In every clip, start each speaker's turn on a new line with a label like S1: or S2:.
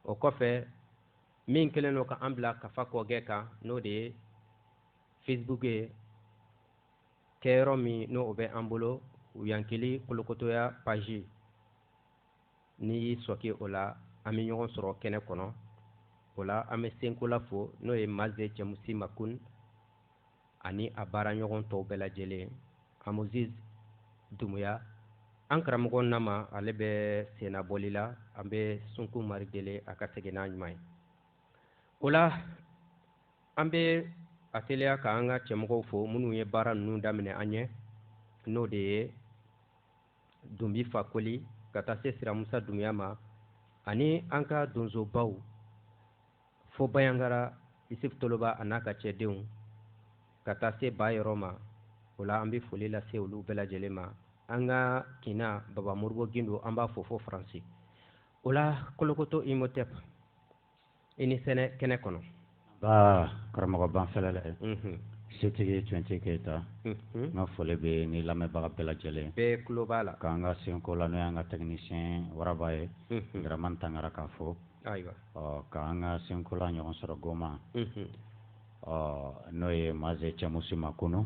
S1: o kɔfɛ min kelen no ka an bila kafa kɔgɛ kan n'o de ye Facebook ye kɛyɔrɔ min n'o o bɛ an bolo Uyankili Kolokotoya page n'i y'i sɔki o la an bɛ ɲɔgɔn sɔrɔ kɛnɛ kɔnɔ o la an bɛ Senkola fo n'o ye Maze Cɛmusi Makun ani a baara ɲɔgɔn tɔw bɛɛ lajɛlen Amoziz Dumuya an karamɔgɔ nama ale bɛ sennabɔli la an bɛ Sunku Mari dele a ka segin n'a ɲuman ye o la an bɛ a teliya ka an ka cɛmɔgɔw fo minnu ye baara ninnu daminɛ an ɲɛ n'o de ye Dunbi Fakoli ka taa se Siramusa Dumuya ma ani an ka donsobaw fo Bayangara Isuf Toloba a n'a ka cɛdenw ka taa se Bayɔrɔ ma o la an bɛ foli lase olu bɛɛ lajɛlen ma an ka kina Baba Moribo Gindo an b'a fo fo Faransi o la Kolokoto Imhotep i ni sɛnɛ kɛnɛ kɔnɔ
S2: karamɔgɔ banfɛla la setigi Twenty Keita n ka foli bɛ ni lamɛnbaga bɛɛ lajɛlen
S1: bɛɛ tulo b'a la
S2: k'an ka Senkola n'o y'an ka technicien Waraba ye Dramane Tangara k'a fo
S1: ayiwa
S2: k'an ka Senkola ɲɔgɔn sɔrɔ Goma n'o ye Maze Cɛmusi Makunu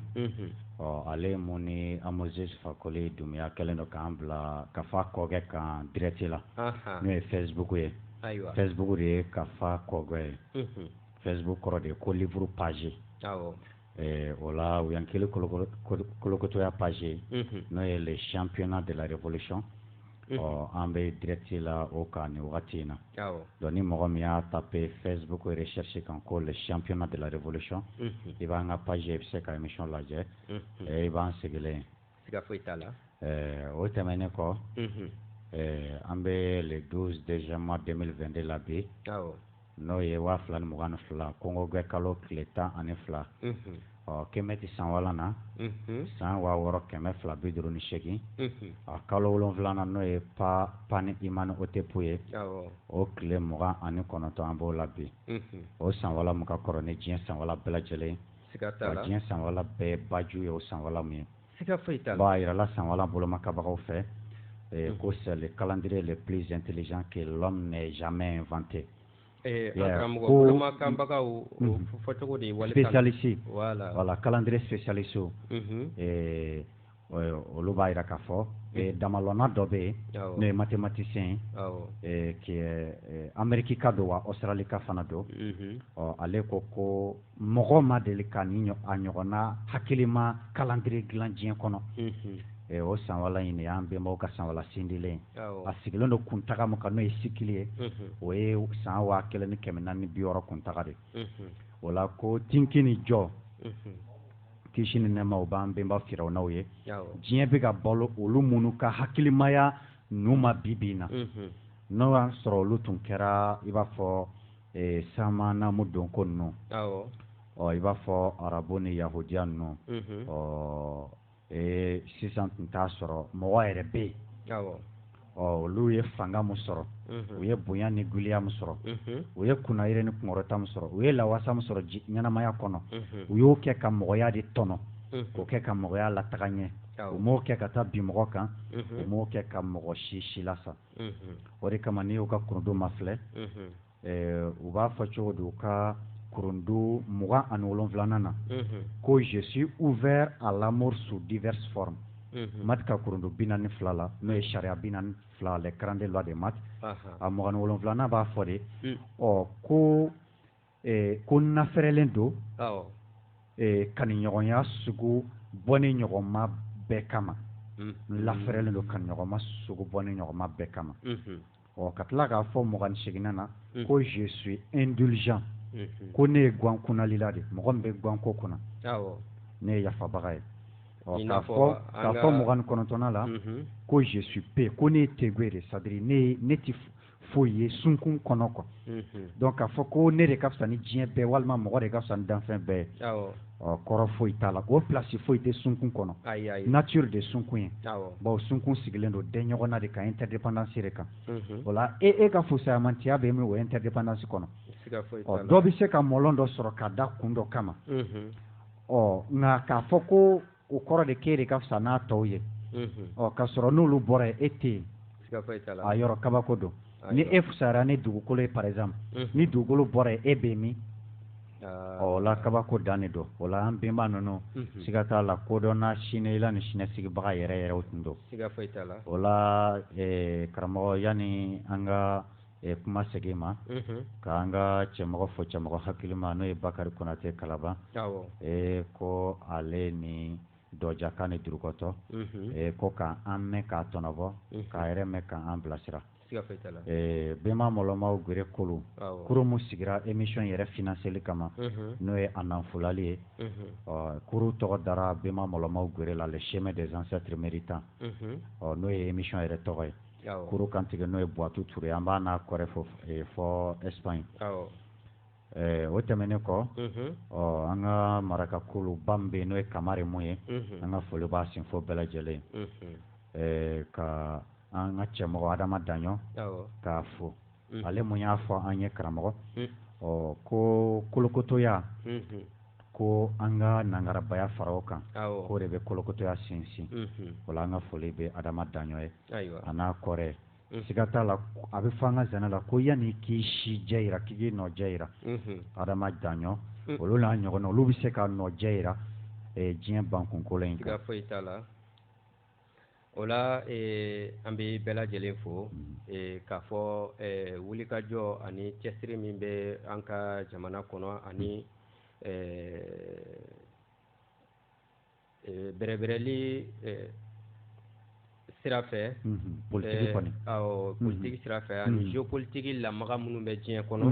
S2: ale mun ni Amoziz Fakoli Dumuya kɛlen don k'an bila kafa kɔgɛ kan direct la n'o ye Facebook ye Facebook de ye kafa kɔgɛ ye Facebook kɔrɔ de ye ko livre page o la Uyankili Kolokotoya page n'o ye le championnat de la révolution an bɛ direct la o kan ni wagati in na donc ni mɔgɔ min y'a tapé Facebook recherche kan ko le championnat de la révolution i b'an ka page i bɛ se ka émission lajɛ i b'an sigilen
S1: siga foyi t'a la
S2: o tɛmɛnen kɔ an bɛ le 12 décembre 2022 la bi n'o ye 2022 Kongo gɛ kalo tile 12 kɛmɛ tɛ san wala na san 6258 kalo 7 na n'o ye Pani Imani Otepu ye o tile 29 an b'o la bi o san wala mun ka kɔrɔ ni diɲɛ san wala bɛɛ lajɛlen diɲɛ san wala bɛɛ baju ye o san wala mun ye b'a yirala san wala bolomakabagaw fɛ ko c'est le calendrier le plus intelligent que l'homme n'ait jamais inventé spécialiste voilà calendrier spécialiste olu b'a yira k'a fɔ damalɔnna dɔ bɛ yen n'o ye mathématicien qui est Amérique ka don wa Australie ka fana don ale ko mɔgɔ ma deli ka ni a ɲɔgɔnna hakilima calendrier dilan diɲɛ kɔnɔ o san wala in de y'an bɛnbaw ka san wala sindilen a sigilen don kuntaga min kan n'o ye sikili ye o ye san 1460 kuntaga de o la ko tinki ni jɔ kisi ni nɛma o b'an bɛnba Firawunaw ye diɲɛ bɛ ka balo olu minnu ka hakilimaya n'u ma bi na n'o y'a sɔrɔ olu tun kɛra i b'a fɔ Sama Namu Donko ninnu i b'a fɔ Arabu ni Yahudiya ninnu sisan tun t'a sɔrɔ mɔgɔ yɛrɛ bɛ yen olu ye fanga min sɔrɔ u ye bonya ni giliya min sɔrɔ u ye kunnayiri ni kunkɔrɔta min sɔrɔ u ye lawasa min sɔrɔ ɲɛnamaya kɔnɔ u y'o kɛ ka mɔgɔya de tɔnɔ k'o kɛ ka mɔgɔya lataga ɲɛ u m'o kɛ ka taa bi mɔgɔ kan u m'o kɛ ka mɔgɔ si lasa o de kama n'i y'u ka kurundun mafilɛ u b'a fɔ cogo di u ka kurundu 27 na ko je suis ouvert à l'amour sous diverses formes mat ka kurundu 42 la n'o ye sariya 42 les grandes lois de mat a 27 b'a fɔ de ko nafɛrɛlen don kaniɲɔgɔnya sugu bɔni ɲɔgɔnma bɛɛ kama lafɛrɛlen don kaniɲɔgɔnma sugu bɔni ɲɔgɔnma bɛɛ kama ka tila k'a fɔ 28 na ko je suis indulgent ko ne ye guwan kunnalila de mɔgɔ min bɛ guwan ko kunna ne ye yafabaga ye k'a fɔ 29 la ko je suis paix ko ne ye tegue de c'est-à-dire ne tɛ foyi ye sunkun kɔnɔ quoi donc k'a fɔ ko ne de ka fisa ni diɲɛ bɛɛ walima mɔgɔ de ka fisa ni danfɛn bɛɛ kɔrɔ foyi t'a la o place foyi tɛ sunkun kɔnɔ nature de sunkun ye bon sunkun sigilen don den ɲɔgɔnna de kan interdépendance de kan o la e ka fusayamantiya bɛ min o interdépendance kɔnɔ dɔ bɛ se ka mɔlɔn dɔ sɔrɔ ka da kun dɔ kama nka k'a fɔ ko o kɔrɔ de k'e de ka fisa n'a tɔw ye ka sɔrɔ n'olu bɔra yen e tɛ yen a yɔrɔ kabako don ni e fusara ni dugukolo ye par exemple ni dugukolo bɔra ye e bɛ min o la kabako dannen don o la an bɛnba ninnu siga t'a la kodɔn na sini la ni siniɲɛsigibaga yɛrɛ yɛrɛw tun don o la karamɔgɔ yanni an ka kuma segin ma k'an ka cɛmɔgɔ fɔ cɛmɔgɔ hakili ma n'o ye Bakari Konate Kalaban ko ale ni Dɔjaka ni Durukɔtɔ ko k'an mɛn k'a tɔnɔbɔ k'a yɛrɛ mɛn k'an bilasira bɛnba mɔlɔmaw gere kolo kuru mu sigira émission yɛrɛ financeli kama n'o ye a nanfolali ye kuru tɔgɔ dara bɛnba mɔlɔmaw gere la le chemin des ancêtres méritants n'o ye émission yɛrɛ tɔgɔ ye kuru kantigi n'o ye Buwatu Ture an b'a n'a kɔrɛ fɔ Espagne o tɛmɛnen kɔ an ka marakakulu ba min bɛ yen n'o ye Kamari mun ye an ka foli b'a sinfo bɛɛ lajɛlen ka an ka cɛmɔgɔ Adama Daɲɔ k'a fo ale mun y'a fɔ an ye karamɔgɔ ko kolokotoya ko an ka nangarabaya fara o kan k'o de bɛ kolokotoya sinsin o la an ka foli bɛ Adama Daɲɔ ye a n'a kɔrɛ siga t'a la a bɛ fɔ an ka zana la ko yanni k'i si jɛ yira k'i k'i nɔ jɛ yira Adama Daɲɔ olu n'a ɲɔgɔnna olu bɛ se ka nɔ jɛ yira diɲɛ bankunkolo in kan
S1: o la an bɛ bɛɛ lajɛlen fo k'a fɔ wulikajɔ ani cɛsiri min bɛ an ka jamana kɔnɔ ani bɛrɛbɛrɛli sira fɛ politiki sira fɛ ani géopolitique lamaga minnu bɛ diɲɛ kɔnɔ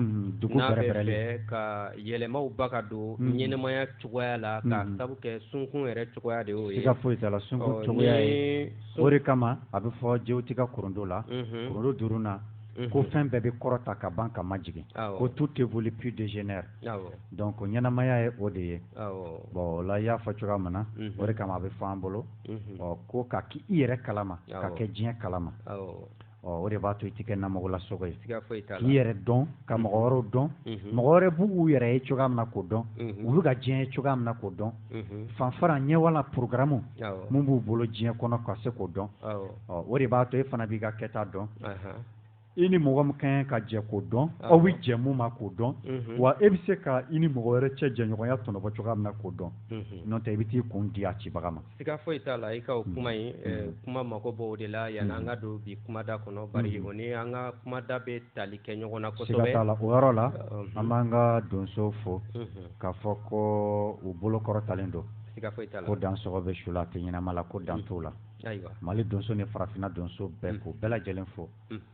S1: n'a bɛ fɛ ka yɛlɛmaw ba ka don ɲɛnɛmaya cogoya la ka sabu kɛ sunkun yɛrɛ cogoya de y'o ye
S2: siga foyi t'a la sunkun cogoya ye o de kama a bɛ fɔ Jewutika Kurundo la Kurundo durunna ko fɛn bɛɛ bɛ kɔrɔta ka ban ka majigin ko tout évolue puis dégénère donc ɲɛnamaya ye o de ye bon o la i y'a fɔ cogoya min na o de kama a bɛ fɔ an bolo ko ka k'i yɛrɛ kalama ka kɛ diɲɛ kalama o de b'a to i tɛ kɛ namɔgɔlasogo ye k'i yɛrɛ dɔn ka mɔgɔ wɛrɛw dɔn mɔgɔ wɛrɛ b'u yɛrɛ ye cogoya min na k'o dɔn u bɛ ka diɲɛ ye cogoya min na k'o dɔn fanfara ɲɛwala programme mun b'u bolo diɲɛ kɔnɔ ka se k'o dɔn o de b'a to e fana b'i ka kɛta dɔn i ni mɔgɔ min kan ka jɛ k'o dɔn aw bɛ jɛ mun ma k'o dɔn wa e bɛ se ka i ni mɔgɔ wɛrɛ cɛ jɛɲɔgɔnya tɔnɔbɔ cogoya min na k'o dɔn n'o tɛ i bɛ t'i kun di a cibaga ma
S1: siga foyi t'a la i ka o kuma in kuma mako b'o de la yanni an ka don bi kumada kɔnɔ bari o ni an ka kumada bɛ tali kɛ ɲɔgɔn na kosɛbɛ
S2: siga t'a la o yɔrɔ la an b'an ka donso fo k'a fɔ ko u bolokɔrɔtalen don
S1: siga foyi t'a la
S2: ko dan sɔgɔ bɛ su la a tɛ ɲɛnama la ko dan t'o la Mali donso ni farafinna donso bɛɛ k'u bɛɛ lajɛlen fo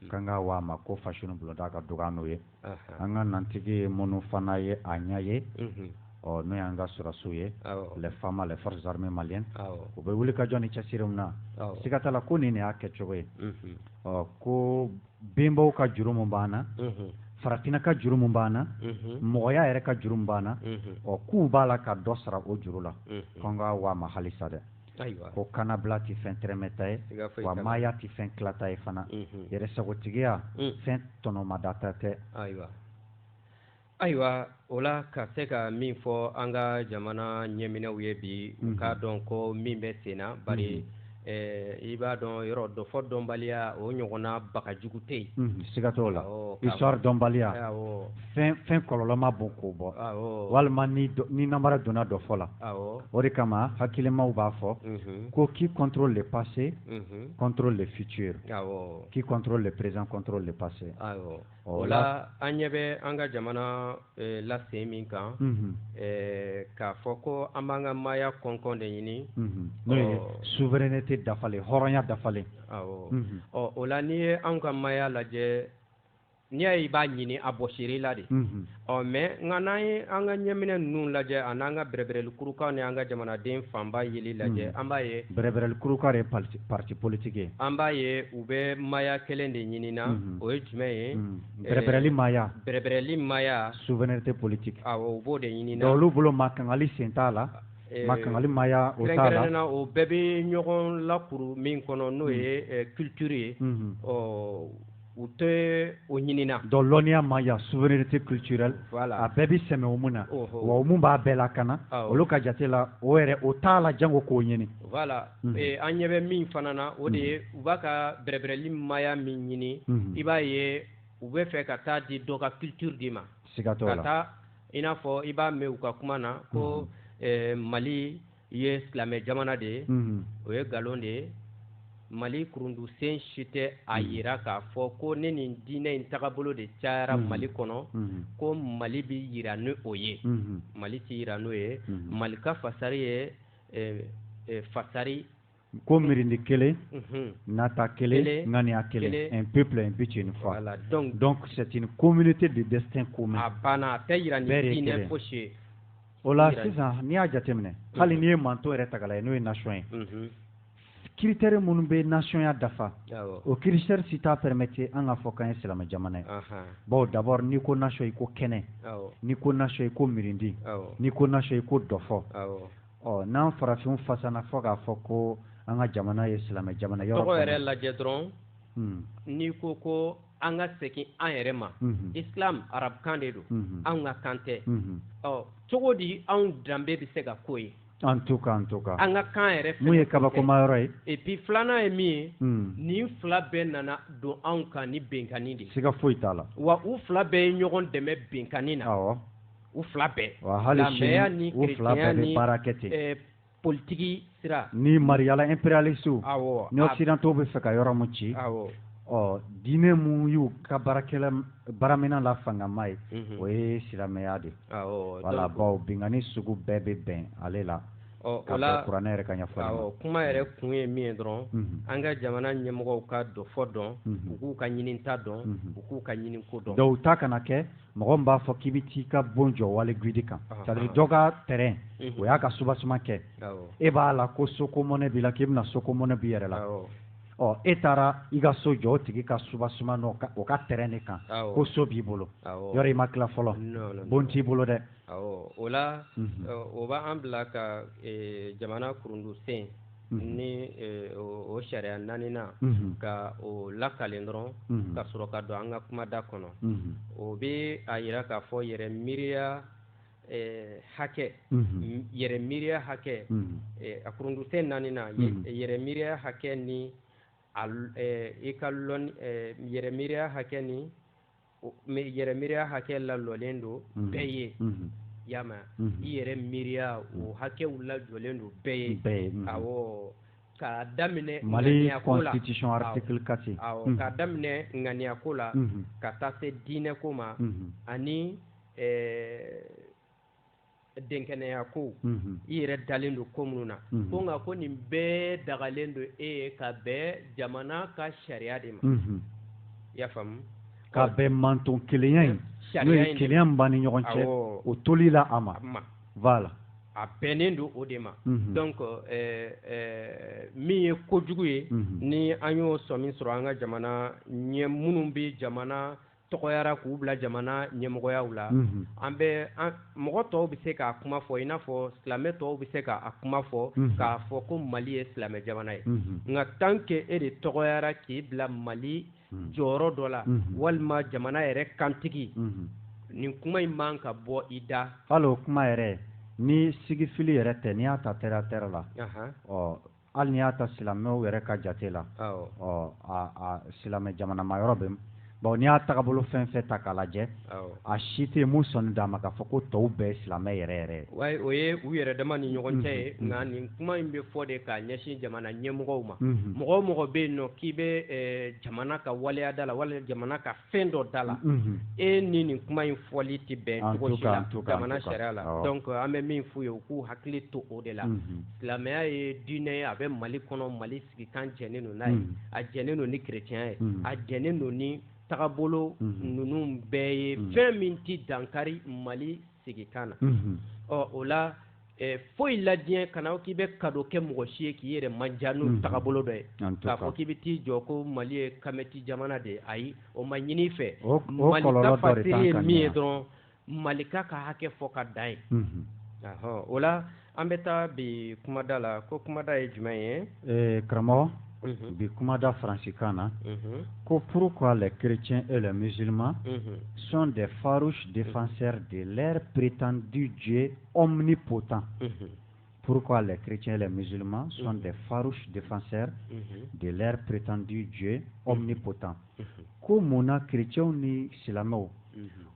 S2: k'an ka wa ma ko fasuni bulonda ka dɔgɔ n'o ye an ka nantigi minnu fana ye a ɲɛ ye n'o y'an ka sɔrɔsiw ye les femmes les forces armées maliennes u bɛ wuli ka jɔ ni cɛsiri min na siga t'a la ko nin de y'a kɛcogo ye ko bɛnbaw ka juru min b'an na farafinna ka juru min b'an na mɔgɔya yɛrɛ ka juru min b'an na k'u b'a la ka dɔ sara o juru la k'an ka wa ma halisa dɛ ko kanabila ti fɛn tɛrɛmɛta ye wa maaya ti fɛn tilata ye fana yɛrɛ sagotigiya fɛn tɔnɔmadata tɛ
S1: ayiwa o la ka se ka min fɔ an ka jamana ɲɛminɛw ye bi u k'a dɔn ko min bɛ sen na bari i b'a dɔn yɔrɔ dɔ fɔ dɔnbaliya o ɲɔgɔnna bagajugu tɛ yen
S2: siga t'o la histoire dɔnbaliya fɛn kɔlɔlɔma bon k'o bɔ walima ni namara donna dɔ fɔ la o de kama hakilimaw b'a fɔ ko qui contrôle le passé contrôle le futur qui contrôle le présent contrôle le passé
S1: o la an ɲɛ bɛ an ka jamana lasen min kan k'a fɔ ko an b'an ka maaya kɔnkɔn de ɲini
S2: n'o ye souveraineté dafalen hɔrɔnya dafalen
S1: o la n'i ye an ka maaya lajɛ n'i y'a ye i b'a ɲini a bɔsiri la de mais nka n'an ye an ka ɲɛminɛ ninnu lajɛ a n'an ka bɛrɛbɛrɛli kurukaw ni an ka jamanaden fanba yeli lajɛ an b'a ye
S2: bɛrɛbɛrɛli kurukaw de ye parti politique ye
S1: an b'a ye u bɛ maaya kelen de ɲinina o ye jumɛn ye bɛrɛbɛrɛli maaya
S2: souveraineté politique
S1: u b'o de ɲinina
S2: olu bolo makangali sen t'a la makangali maaya o t'a la
S1: kɛrɛnkɛrɛnnena o bɛɛ bɛ ɲɔgɔn lakuru min kɔnɔ n'o ye culture ye u tɛ o ɲinina
S2: donc lɔnniya maaya souveraineté culturelle a bɛɛ bɛ sɛmɛ o mun na wa mun b'a bɛɛ lakana olu ka jate la o yɛrɛ o t'a la jango k'o ɲini
S1: voilà an ɲɛ bɛ min fana na o de ye u b'a ka bɛrɛbɛrɛli maaya min ɲini i b'a ye u bɛ fɛ ka taa di dɔ ka culture di ma
S2: siga t'o la
S1: ka taa i n'a fɔ i b'a mɛn u ka kuma na ko Mali ye silamɛ jamana de ye o ye nkalon de ye Mali kurundusen si tɛ a yira k'a fɔ ko ne nin diinɛ in tagabolo de cayara Mali kɔnɔ ko Mali bɛ yira ni o ye Mali tɛ yira n'o ye Mali ka fasari ye fasari
S2: ko mirindi kelen nata kelen ŋaniya kelen un peuple un but une foi
S1: voilà
S2: donc c'est une communauté de destin commun
S1: a banna a tɛ yira ni diinɛ fosi ye
S2: o la sisan n'i y'a jateminɛ hali n'i ye manto yɛrɛ ta k'a lajɛ n'o ye nation ye critère minnu bɛ nationna dafa o critère si t'a permettre an ka fɔ k'an ye silamɛ jamana ye bon d'abord n'i ko nation i ko kɛnɛ n'i ko nation i ko mirindi n'i ko nation i ko dɔfɔ n'an farafinw fasana fɔ k'a fɔ ko an ka jamana ye silamɛ jamana yɔrɔ
S1: tɔgɔ yɛrɛ lajɛ dɔrɔn n'i ko an ka segin an yɛrɛ ma islam arabukan de don anw ka kan tɛ cogo di anw danbe bɛ se ka k'o ye
S2: en tout cas
S1: an ka kan yɛrɛ
S2: mun ye kabakoma yɔrɔ ye
S1: et puis filanan ye min ye nin fila bɛɛ nana don anw kan ni bɛnkanni de ye
S2: siga foyi t'a la
S1: wa u fila bɛɛ ye ɲɔgɔn dɛmɛ bɛnkanni na u fila bɛɛ
S2: silamɛya ni chrétienya ni baara kɛ ten
S1: politiki sira
S2: ni mariyala impérialiste ni occidentaux bɛ fɛ ka yɔrɔ mun ci diinɛ mun y'u ka baaraminɛn la fangama ye o ye silamɛya de wala bawo bɛnkanni sugu bɛɛ bɛ bɛn ale la
S1: o la
S2: kuranɛ yɛrɛ ka ɲɛfɔli
S1: kuma yɛrɛ kun ye min ye dɔrɔn an ka jamana ɲɛmɔgɔw ka dɔfɔ dɔn u k'u ka ɲininta dɔn u k'u ka ɲininko dɔn
S2: dɔw ta kana kɛ mɔgɔ min b'a fɔ k'i bɛ t'i ka bon jɔ wali guidi kan c'est à dire dɔ ka terrain o y'a ka soubassement kɛ e b'a la ko soko mɔnɛ b'i la k'i bɛna soko mɔnɛ b'i yɛrɛ la e taara i ka so jɔ o tigi ka soubassement o ka terrain de kan ko so b'i bolo yɔrɔ i ma tila fɔlɔ bon t'i bolo dɛ
S1: o la o b'an bila ka jamana kurundusen ni o sariya naaninan ka o lakalen dɔrɔn ka sɔrɔ ka don an ka kumada kɔnɔ o bɛ a yira k'a fɔ yɛrɛ miiriya hakɛ yɛrɛ miiriya hakɛ a kurundusen naaninan yɛrɛ miiriya hakɛ ni i ka lɔnni yɛrɛ miiriya hakɛ ni yɛrɛ miiriya hakɛ lalɔlen don bɛɛ ye yama i yɛrɛ miiriya o hakɛw lajɔlen don bɛɛ ye awɔ k'a daminɛ
S2: Mali constitution article 4
S1: k'a daminɛ ŋaniyako la ka taa se diinɛko ma ani denkɛnɛyako i yɛrɛ dalen don ko minnu na ko nka ko nin bɛɛ dagalen don e ye ka bɛn jamana ka sariya de ma i y'a faamu
S2: ka bɛn manton kelenya in n'o ye kelenya min b'an ni ɲɔgɔn cɛ o tolila a ma voilà
S1: a bɛnnen don o de ma donc min ye kojugu ye ni an y'o sɔmi sɔrɔ an ka jamana minnu bɛ jamana tɔgɔyara k'u bila jamana ɲɛmɔgɔyaw la an bɛ mɔgɔ tɔw bɛ se k'a kuma fɔ i n'a fɔ silamɛ tɔw bɛ se k'a kuma fɔ k'a fɔ ko Mali ye silamɛ jamana ye nka tant que e de tɔgɔyara k'i bila Mali jɔyɔrɔ dɔ la walima jamana yɛrɛ kantigi nin kuma in man ka bɔ i da
S2: hali o kuma yɛrɛ ni sigifili yɛrɛ tɛ n'i y'a ta terre à terre la hali n'i y'a ta silamɛw yɛrɛ ka jate la a silamɛ jamana ma yɔrɔ bɛ bon n'i y'a tagabolo fɛn fɛn ta k'a lajɛ a si tɛ mun sɔnni d'a ma k'a fɔ ko tɔw bɛɛ ye silamɛ yɛrɛ yɛrɛ
S1: ye o ye u yɛrɛ dama ni ɲɔgɔn cɛ ye nka nin kuma in bɛ fɔ de k'a ɲɛsin jamana ɲɛmɔgɔw ma mɔgɔ o mɔgɔ bɛ yen nɔ k'i bɛ jamana ka waleya da la walima jamana ka fɛn dɔ da la e ni nin kuma in fɔli tɛ bɛn cogo si la jamana sariya la donc an bɛ min f'u ye u k'u hakili to o de la silamɛya ye diinɛ ye a bɛ Mali kɔnɔ Mali sigikan jɛnnen don n'a ye a jɛnnen don ni chrétien ye a jɛnnen don ni tagabolo ninnu bɛɛ ye fɛn min ti dankari Mali sigikan na o la foyi la diɲɛ kana k'i bɛ cadeau kɛ mɔgɔ si ye k'i yɛrɛ manja n'o tagabolo dɔ ye k'a fɔ k'i bɛ t'i jɔ ko Mali ye kameti jamana de ye ayi o ma ɲini fɛ Mali ka fasiri ye min ye dɔrɔn Mali ka hakɛ fɔ ka dan ye o la an bɛ taa bi kumada la ko kumada ye jumɛn ye
S2: karamɔgɔ bi kumada faransikan na ko pourquoi les chrétiens et les musulmans sont des farouches défenseurs de leur prétendu Dieu omnipotent pourquoi les chrétiens et les musulmans sont des farouches défenseurs de leur prétendu Dieu omnipotent. Ko mona chrétiens ni silamɛw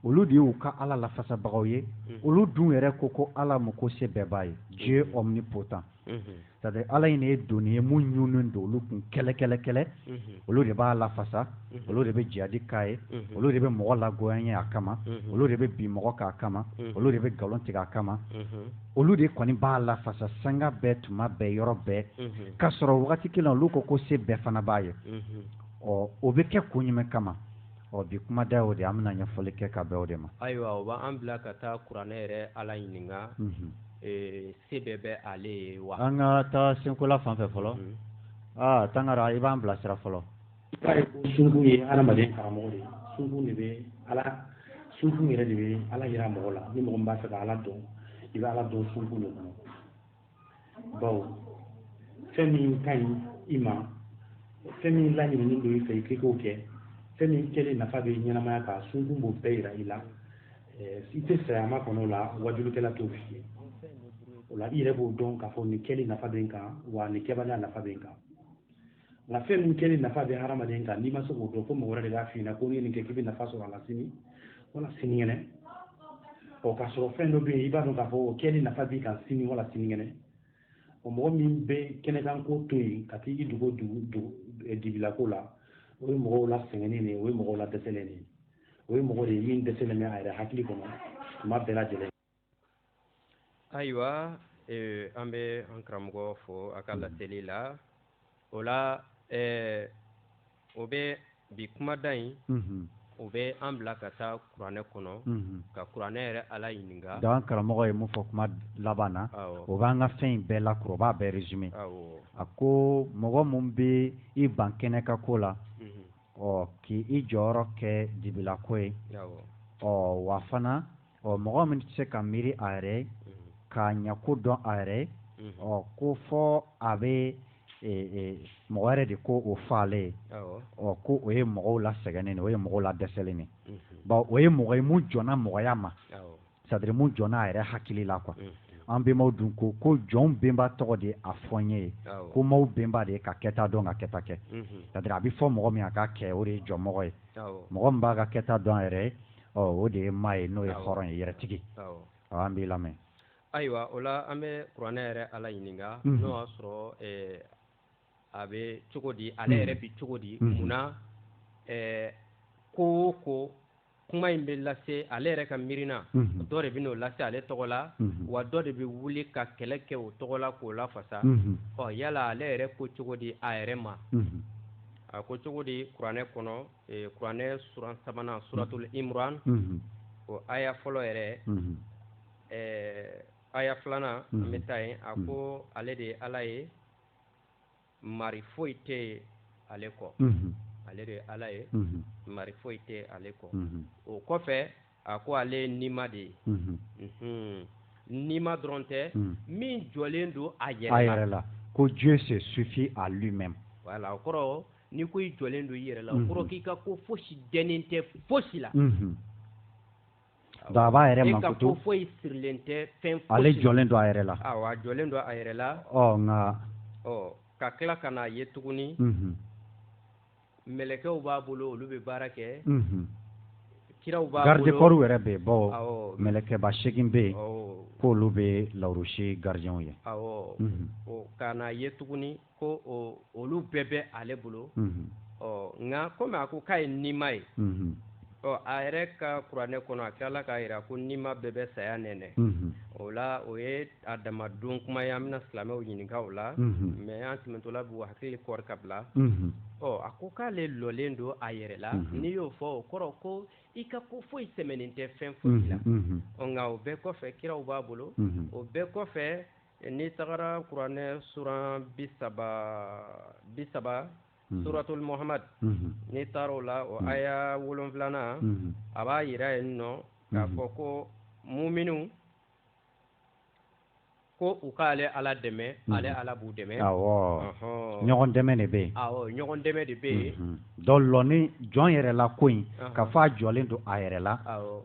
S2: olu de y'u ka ala lafasabagaw ye olu dun yɛrɛ ko ala mo ko se bɛɛ b'a ye Dieu omnipotent. C'est-à-dire ala in ye donni ye mun ɲunnen don olu kun kɛlɛ olu de b'a lafasa olu de bɛ jihadi k'a ye olu de bɛ mɔgɔ lagoya ye a kama olu de bɛ bin mɔgɔ k'a kama olu de bɛ nkalon tigɛ a kama olu de kɔni b'a lafasa sanga bɛɛ tuma bɛɛ yɔrɔ bɛɛ k'a sɔrɔ wagati kelen olu ko se bɛɛ fana b'a ye o bɛ kɛ kun jumɛn kama bi kuma da o de an bɛna ɲɛfɔli kɛ ka bɛn o de ma.
S1: Ayiwa o b'an bila ka taa kuranɛ yɛrɛ ala ɲininka se bɛɛ bɛ ale ye wa. An
S2: ka taa senkola fan fɛ fɔlɔ Tangara i b'an bilasira fɔlɔ.
S3: Sunkun ye adamaden karamɔgɔ de ye sunkun de bɛ ala sunkun yɛrɛ de bɛ ala yira mɔgɔ la ni mɔgɔ min b'a fɛ ka ala dɔn i bɛ ala dɔn sunkun de kɔnɔ bawo fɛn min ka ɲi i ma fɛn min laɲininen don i fɛ i k'o kɛ fɛn min kɛlen nafa bɛ ɲɛnamaya kan sunkun b'o bɛɛ yira i la i tɛ sayama kɔnɔ o la wajulikɛla t'o f'i ye o la i yɛrɛ b'o dɔn k'a fɔ nin kɛlen nafa bɛ n kan wa nin kɛbaliya nafa bɛ n kan nka fɛn min kɛlen nafa bɛ hadamaden kan n'i ma se k'o dɔn ko mɔgɔ wɛrɛ de b'a f'i ɲɛna ko n'i ye nin kɛ k'i bɛ nafa sɔrɔ a la sini wala sinikɛnɛ k'a sɔrɔ fɛn dɔ bɛ yen i b'a dɔn k'a fɔ o kɛlen nafa b'i kan sini wala sinikɛnɛ o mɔgɔ min bɛ kɛnɛkan ko to yen ka t'i dogo dibilako la o ye mɔgɔw la sɛgɛnnen de o ye mɔgɔw la dɛsɛlen de o ye mɔgɔ de ye min dɛsɛlen bɛ a yɛrɛ hakili kɔnɔ tuma bɛɛ lajɛlen.
S1: Ayiwa an bɛ an karamɔgɔ fo a ka laseli la o la o bɛ bi kumada in o bɛ an bila ka taa kuranɛ kɔnɔ ka kuranɛ yɛrɛ ala ɲininka.
S2: Donc karamɔgɔ ye mun fɔ kuma laban na o b'an ka fɛn in bɛɛ lakuru o b'a bɛɛ résumé a ko mɔgɔ mun bɛ i ban kɛnɛ ka ko la k'i jɔyɔrɔ kɛ dibilako ye wa fana mɔgɔ min tɛ se ka miiri a yɛrɛ k'a ɲɛko dɔn a yɛrɛ ko fɔ a bɛ mɔgɔ yɛrɛ de ko o fɔ ale ye ko o ye mɔgɔw la sɛgɛnnen o ye mɔgɔw la dɛsɛlen ye o ye mɔgɔ ye mun jɔnna mɔgɔya ma c'est-à-dire mun jɔnna a yɛrɛ hakili la quoi an bɛnbaw dun ko jɔnw bɛnba tɔgɔ de a fɔ n ye ko maaw bɛnba de ka kɛta dɔn ka kɛta kɛ c'est-à-dire a bɛ fɔ mɔgɔ min a ka kɛ o de ye jɔnmɔgɔ ye mɔgɔ min b'a ka kɛta dɔn a yɛrɛ o de ye maa ye n'o ye hɔrɔn ye yɛrɛtigi an b'i lamɛn.
S1: Ayiwa o la an bɛ kuranɛ yɛrɛ ala ɲininka n'o y'a sɔrɔ a bɛ cogo di ale yɛrɛ bɛ cogo di munna ko o ko kuma in bɛ lase ale yɛrɛ ka miirina dɔ de bɛ n'o lase ale tɔgɔ la wa dɔ de bɛ wuli ka kɛlɛ kɛ o tɔgɔ la k'o lafasa yala ale yɛrɛ ko cogo di a yɛrɛ ma a ko cogo di kuranɛ kɔnɔ kuranɛ suran sabanan suratul imran o aya fɔlɔ yɛrɛ aya filanan an bɛ taa yen a ko ale de ye ala ye mari foyi tɛ ale kɔ ale de ye ala ye mari foyi tɛ ale kɔ o kɔfɛ a ko ale ye nima de ye nima dɔrɔn tɛ min jɔlen don a yɛrɛ la
S2: ko Dieu se suffit à lui-même.
S1: Voilà o kɔrɔ ni ko i jɔlen don i yɛrɛ la o kɔrɔ k'i ka ko fosi dɛnnen tɛ fosi la
S2: donc a b'a yɛrɛ mankutu
S1: e ka ko foyi sirilen tɛ fɛn fosi la
S2: ale jɔlen don a yɛrɛ la
S1: a jɔlen don a yɛrɛ la
S2: nka
S1: ka tila ka n'a ye tuguni mɛlɛkɛw b'a bolo olu bɛ baara kɛ kiraw b'a bolo
S2: garde corps yɛrɛ bɛ yen mɛlɛkɛba 8 bɛ yen k'olu bɛ lawurusi gardien ye
S1: ka n'a ye tuguni ko olu bɛɛ bɛ ale bolo nka komi a ko k'a ye nima ye a yɛrɛ ka kuranɛ kɔnɔ a tilala k'a jira ko nima bɛɛ bɛ saya nɛnɛ o la o ye a dama don kuma ye an bɛna silamɛw ɲininka o la mais an tɛmɛtɔla b'u hakili kɔri ka bila a ko k'ale lɔlen don a yɛrɛ la n'i y'o fɔ o kɔrɔ ko i ka ko foyi sɛmɛnen tɛ fɛn foyi la nka o bɛɛ kɔfɛ kiraw b'a bolo o bɛɛ kɔfɛ n'i tagara kuranɛ suran 30 suratul muhammad n'i taara o la o aya 7 a b'a jira yen nɔ k'a fɔ ko muminu ko u ka ale ala dɛmɛ ale ala b'u dɛmɛ
S2: ɲɔgɔn dɛmɛ de bɛ yen
S1: ɲɔgɔn dɛmɛ de bɛ yen
S2: donc lɔni jɔn yɛrɛ la ko in ka fɔ a jɔlen don a yɛrɛ la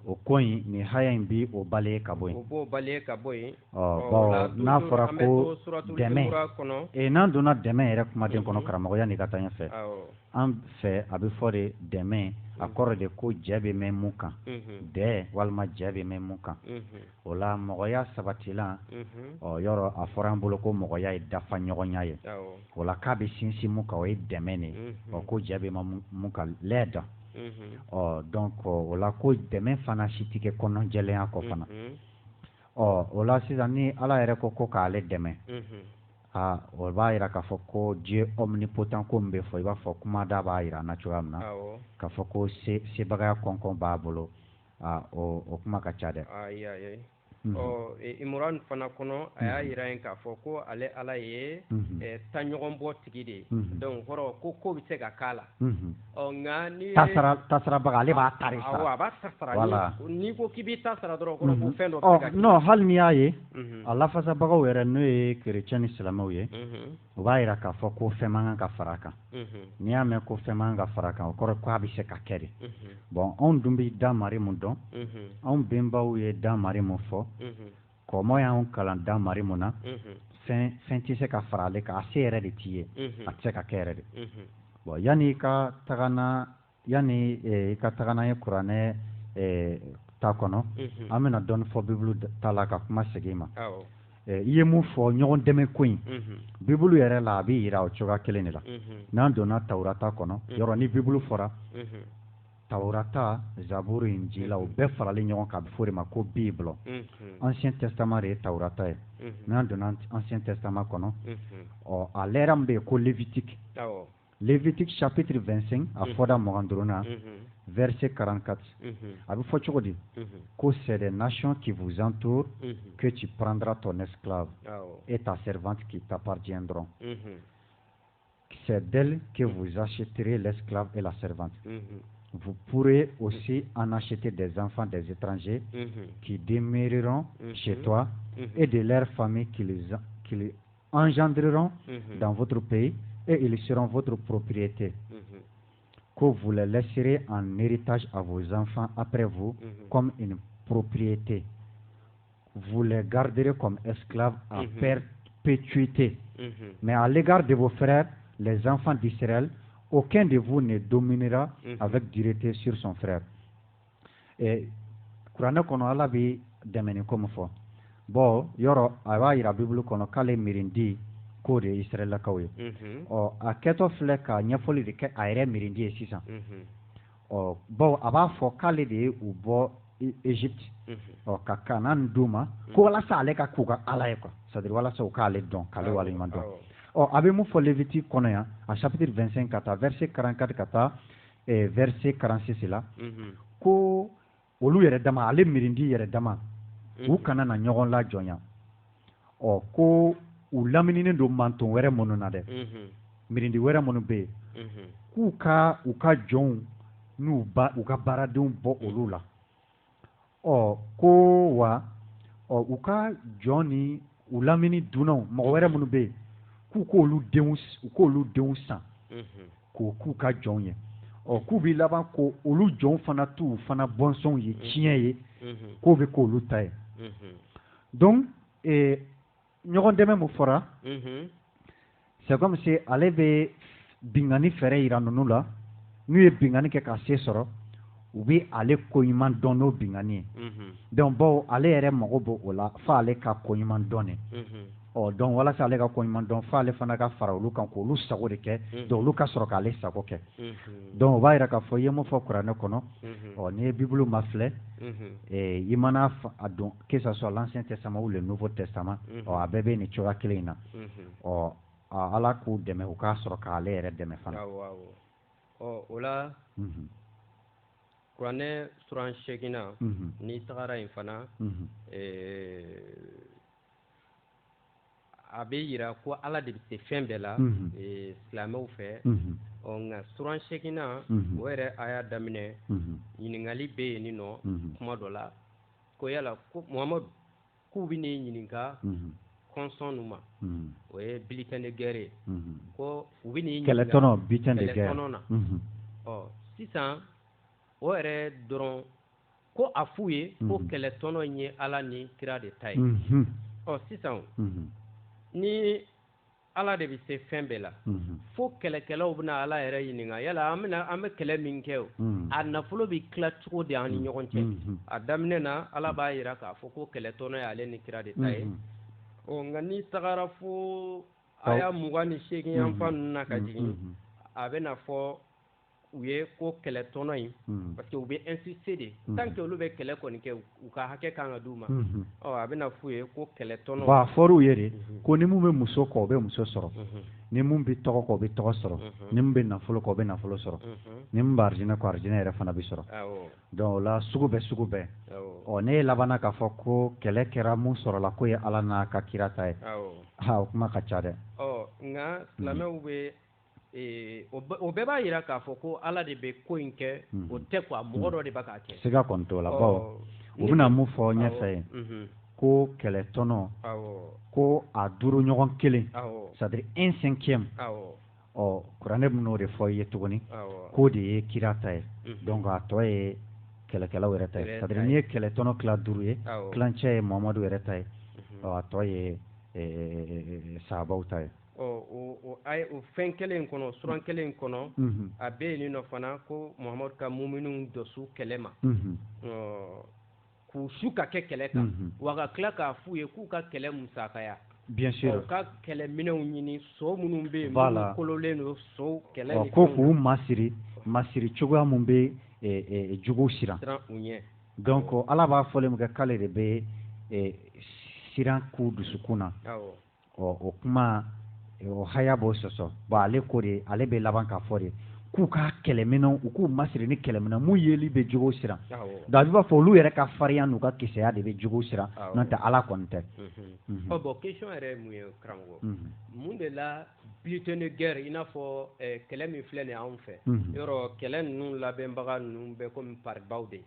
S2: o ko in nin haya in bi o bali ka bɔ yen
S1: o b'o bali ka bɔ yen
S2: bon n'a fɔra ko dɛmɛ n'an donna dɛmɛ yɛrɛ kumaden kɔnɔ karamɔgɔya ni ka taa ɲɛfɛ an fɛ a bɛ fɔ de dɛmɛ a kɔrɔ de ko jɛ bɛ mɛn mun kan dɛ walima jɛ bɛ mɛn mun kan o la mɔgɔya sabatilan yɔrɔ a fɔra an bolo ko mɔgɔya ye dafa ɲɔgɔnya ye o la k'a bɛ sinsin mun kan o ye dɛmɛ de ko jɛ bɛ mun kan lɛda donc o la ko dɛmɛ fana si tɛ kɛ kɔnɔjɛlenya kɔ fana o la sisan ni ala yɛrɛ ko k'ale dɛmɛ o b'a yira k'a fɔ ko Dieu omnipotent ko min bɛ fɔ i b'a fɔ kumada b'a yira an na cogoya min na k'a fɔ ko sebagaya kɔnkɔn b'a bolo o kuma ka ca dɛ
S1: Imran fana kɔnɔ a y'a yira yen k'a fɔ ko ale ala ye taɲɔgɔnbɔ tigi de ye donc kɔrɔ ko bɛ se ka k'a la nka ni
S2: tasarabaga ale b'a tari sara
S1: a b'a tasara n'i ko k'i b'i ta sara dɔrɔn kɔrɔ ko fɛn dɔ bɛ se ka kɛ
S2: non hali n'i y'a ye a lafasabagaw yɛrɛ n'o ye chrétien ni silamɛw ye o b'a yira k'a fɔ ko fɛn man kan ka fara a kan n'i y'a mɛn ko fɛn man kan ka fara a kan o kɔrɔ ko a bɛ se ka kɛ de bon anw dun bɛ damari mun dɔn anw bɛnbaw ye damari mun fɔ kɔmɔ y'anw kalan damari mun na fɛn tɛ se ka fara ale kan a se yɛrɛ de t'i ye a tɛ se ka kɛ yɛrɛ de bon yanni i ka tagana ye kuranɛ ta kɔnɔ an bɛna dɔɔni fɔ bibulu ta la ka kuma segin ma i ye mun fɔ ɲɔgɔn dɛmɛ ko in bibulu yɛrɛ la a bɛ yira o cogoya kelen de la n'an donna tawurata kɔnɔ yɔrɔ ni bibulu fɔra tawurata zaburu injila o bɛɛ faralen ɲɔgɔn kan a bɛ fɔ o de ma ko bible ancien testament de ye tawurata ye n'an donna ancien testament kɔnɔ a lɛra min bɛ yen ko Lévitique chapitre 25 a fɔda 25 verset 44 a bɛ fɔ cogo di ko c'est des nations qui vous entourent que tu prendras ton esclave et ta servante qui t'appartiendront. C'est d'elle que vous achèterez l'esclave et la servante. Vous pourrez aussi en acheter des enfants des étrangers qui demeureront chez toi et de leurs familles qui les engendreront dans votre pays et ils seront votre propriété. Que vous les laisserez en héritage à vos enfants après vous comme une propriété. Vous les garderez comme esclaves à perpétuité. Mais à l'égard de vos frères, les enfants d'Israël, aucun de vous ne dominera avec dureté sur son frère. Et kuranɛ kɔnɔ ala bɛ dɛmɛni ko min fɔ bon yɔrɔ a b'a yira bibulu kɔnɔ k'ale mirindi k'o de ye israɛlakaw ye a kɛtɔ filɛ ka ɲɛfɔli de kɛ a yɛrɛ mirindi ye sisan bon a b'a fɔ k'ale de ye u bɔ Égypte ka Kanani d'u ma ko walasa ale ka k'u ka ala ye quoi c'est à dire walasa u k'ale dɔn k'ale waleɲuman dɔn a bɛ mun fɔ Lévitique kɔnɔ yan a chapitre 25 ka taa verset 44 ka taa verset 46 la ko olu yɛrɛ dama ale mirindi yɛrɛ dama u kana na ɲɔgɔn lajɔnya ko u lamininen don manton wɛrɛ minnu na dɛ mirindi wɛrɛ minnu bɛ yen k'u ka u ka jɔnw n'u ka baaradenw bɔ olu la ko wa u ka jɔn ni u lamini dunnaw mɔgɔ wɛrɛ minnu bɛ yen k'u k'olu denw san k'u ka jɔnw ye k'u bɛ laban ko olu jɔnw fana t'u fana bɔnsɔnw ye tiɲɛ ye k'o bɛ k'olu ta ye donc ɲɔgɔn dɛmɛ mun fɔra c'est comme si ale bɛ bingani fɛɛrɛ yira ninnu la n'u ye bingani kɛ ka se sɔrɔ u bɛ ale koɲuman dɔn n'o bingani ye donc bawo ale yɛrɛ mago b'o o la fo ale ka koɲuman dɔn de donc walasa ale ka koɲuman dɔn fo ale fana ka fara olu kan k'olu sago de kɛ donc olu ka sɔrɔ k'ale sago kɛ donc o b'a yira k'a fɔ i ye mun fɔ kuranɛ kɔnɔ n'i ye bibulu ma filɛ i mana a dɔn que ça soit l'ancien testament ou le nouveau testament a bɛɛ bɛ nin cogoya kelen in na ala k'u dɛmɛ u k'a sɔrɔ k'ale yɛrɛ dɛmɛ fana
S1: o la kuranɛ suran 8nan n'i tagara yen fana a bɛ yira ko ala de bɛ se fɛn bɛɛ la silamɛw fɛ nka suran 8nan o yɛrɛ a y'a daminɛ ɲininkali bɛ yen nin nɔ kuma dɔ la ko yala ko Muhamadu k'u bɛ n'i ɲininka kɔnsɔn nu ma o ye bulletin de guerre ko u bɛ n'i
S2: kɛlɛtɔnɔ bulletin de guerre
S1: kɛlɛtɔnɔ na sisan o yɛrɛ dɔrɔn ko a f'u ye ko kɛlɛtɔnɔ in ye Ala ni kira de ta ye sisan ni Ala de bɛ se fɛn bɛɛ la fo kɛlɛkɛlaw bɛna Ala yɛrɛ ɲininka yala an bɛ kɛlɛ min kɛ o a nafolo bɛ tila cogo di an ni ɲɔgɔn cɛ a daminɛ na Ala b'a jira k'a fɔ ko kɛlɛtɔnɔ ye ale ni kira de ta ye nka ni tagara fo aya 28 yan fan ninnu na ka jigin a bɛna fɔ u ye ko kɛlɛtɔnɔ in parce que u bɛ insister de tant que olu bɛ kɛlɛ kɔni kɛ u ka hakɛ kan ka d'u ma a bɛna f'u ye ko kɛlɛtɔnɔ
S2: a fɔr'u ye de ko ni mun bɛ muso kɔ o bɛ muso sɔrɔ ni mun bɛ tɔgɔ kɔ o bɛ tɔgɔ sɔrɔ ni mun bɛ nafolo kɔ o bɛ nafolo sɔrɔ ni mun bɛ arijinɛ kɔ arijinɛ yɛrɛ fana bɛ sɔrɔ donc o la sugu bɛɛ ne ye labanna k'a fɔ ko kɛlɛ kɛra mun sɔrɔla k'o ye Ala n'a ka kira ta ye o kuma ka ca dɛ
S1: nka silamɛw bɛ o bɛɛ b'a jira k'a fɔ ko Ala de bɛ ko in kɛ o tɛ quoi mɔgɔ dɔ de b'a k'a kɛ
S2: siga kɔni t'o la bawo u bɛna mun fɔ ɲɛfɛ ye ko kɛlɛtɔnɔ ko a duuru ɲɔgɔn kelen c'est-à-dire 1/5 kuranɛ bɛ n'o de fɔ i ye tuguni k'o de ye kira ta ye donc a tɔ ye kɛlɛkɛlaw yɛrɛ ta ye c'est-à-dire n'i ye kɛlɛtɔnɔ tila 5 ye tilancɛ ye Muhamadu yɛrɛ ta ye a tɔ ye sahabaw ta ye
S1: o fɛn kelen in kɔnɔ suran kelen in kɔnɔ a bɛ yen nɔ fana ko Muhamadu ka muminun dɔsu kɛlɛ ma k'u su ka kɛ kɛlɛ kan wa ka tila k'a f'u ye k'u ka kɛlɛ musakaya
S2: bien sûr
S1: ka kɛlɛminɛnw ɲini so minnu bɛ yen minnu kololen don so kɛlɛ ni
S2: ko k'u masiri cogoya mun bɛ juguw siran
S1: u ɲɛ
S2: donc Ala b'a fɔlen min kɛ k'ale de bɛ siran k'u dusukun na o kuma o haya b'o sɔsɔ bon ale ko de ale bɛ laban k'a fɔ de k'u ka kɛlɛminɛnw u k'u masiri ni kɛlɛminɛw mun yeli bɛ juguw siran donc a b'a fɔ olu yɛrɛ ka farinya n'u ka kisɛya de bɛ juguw siran n'o tɛ Ala kɔni tɛ
S1: bon question yɛrɛ ye mun ye karamɔgɔ mun de la bulletin de guerre i n'a fɔ kɛlɛ min filɛ nin ye anw fɛ yɔrɔ kɛlɛ ninnu labɛnbaga ninnu bɛɛ komi paribaw de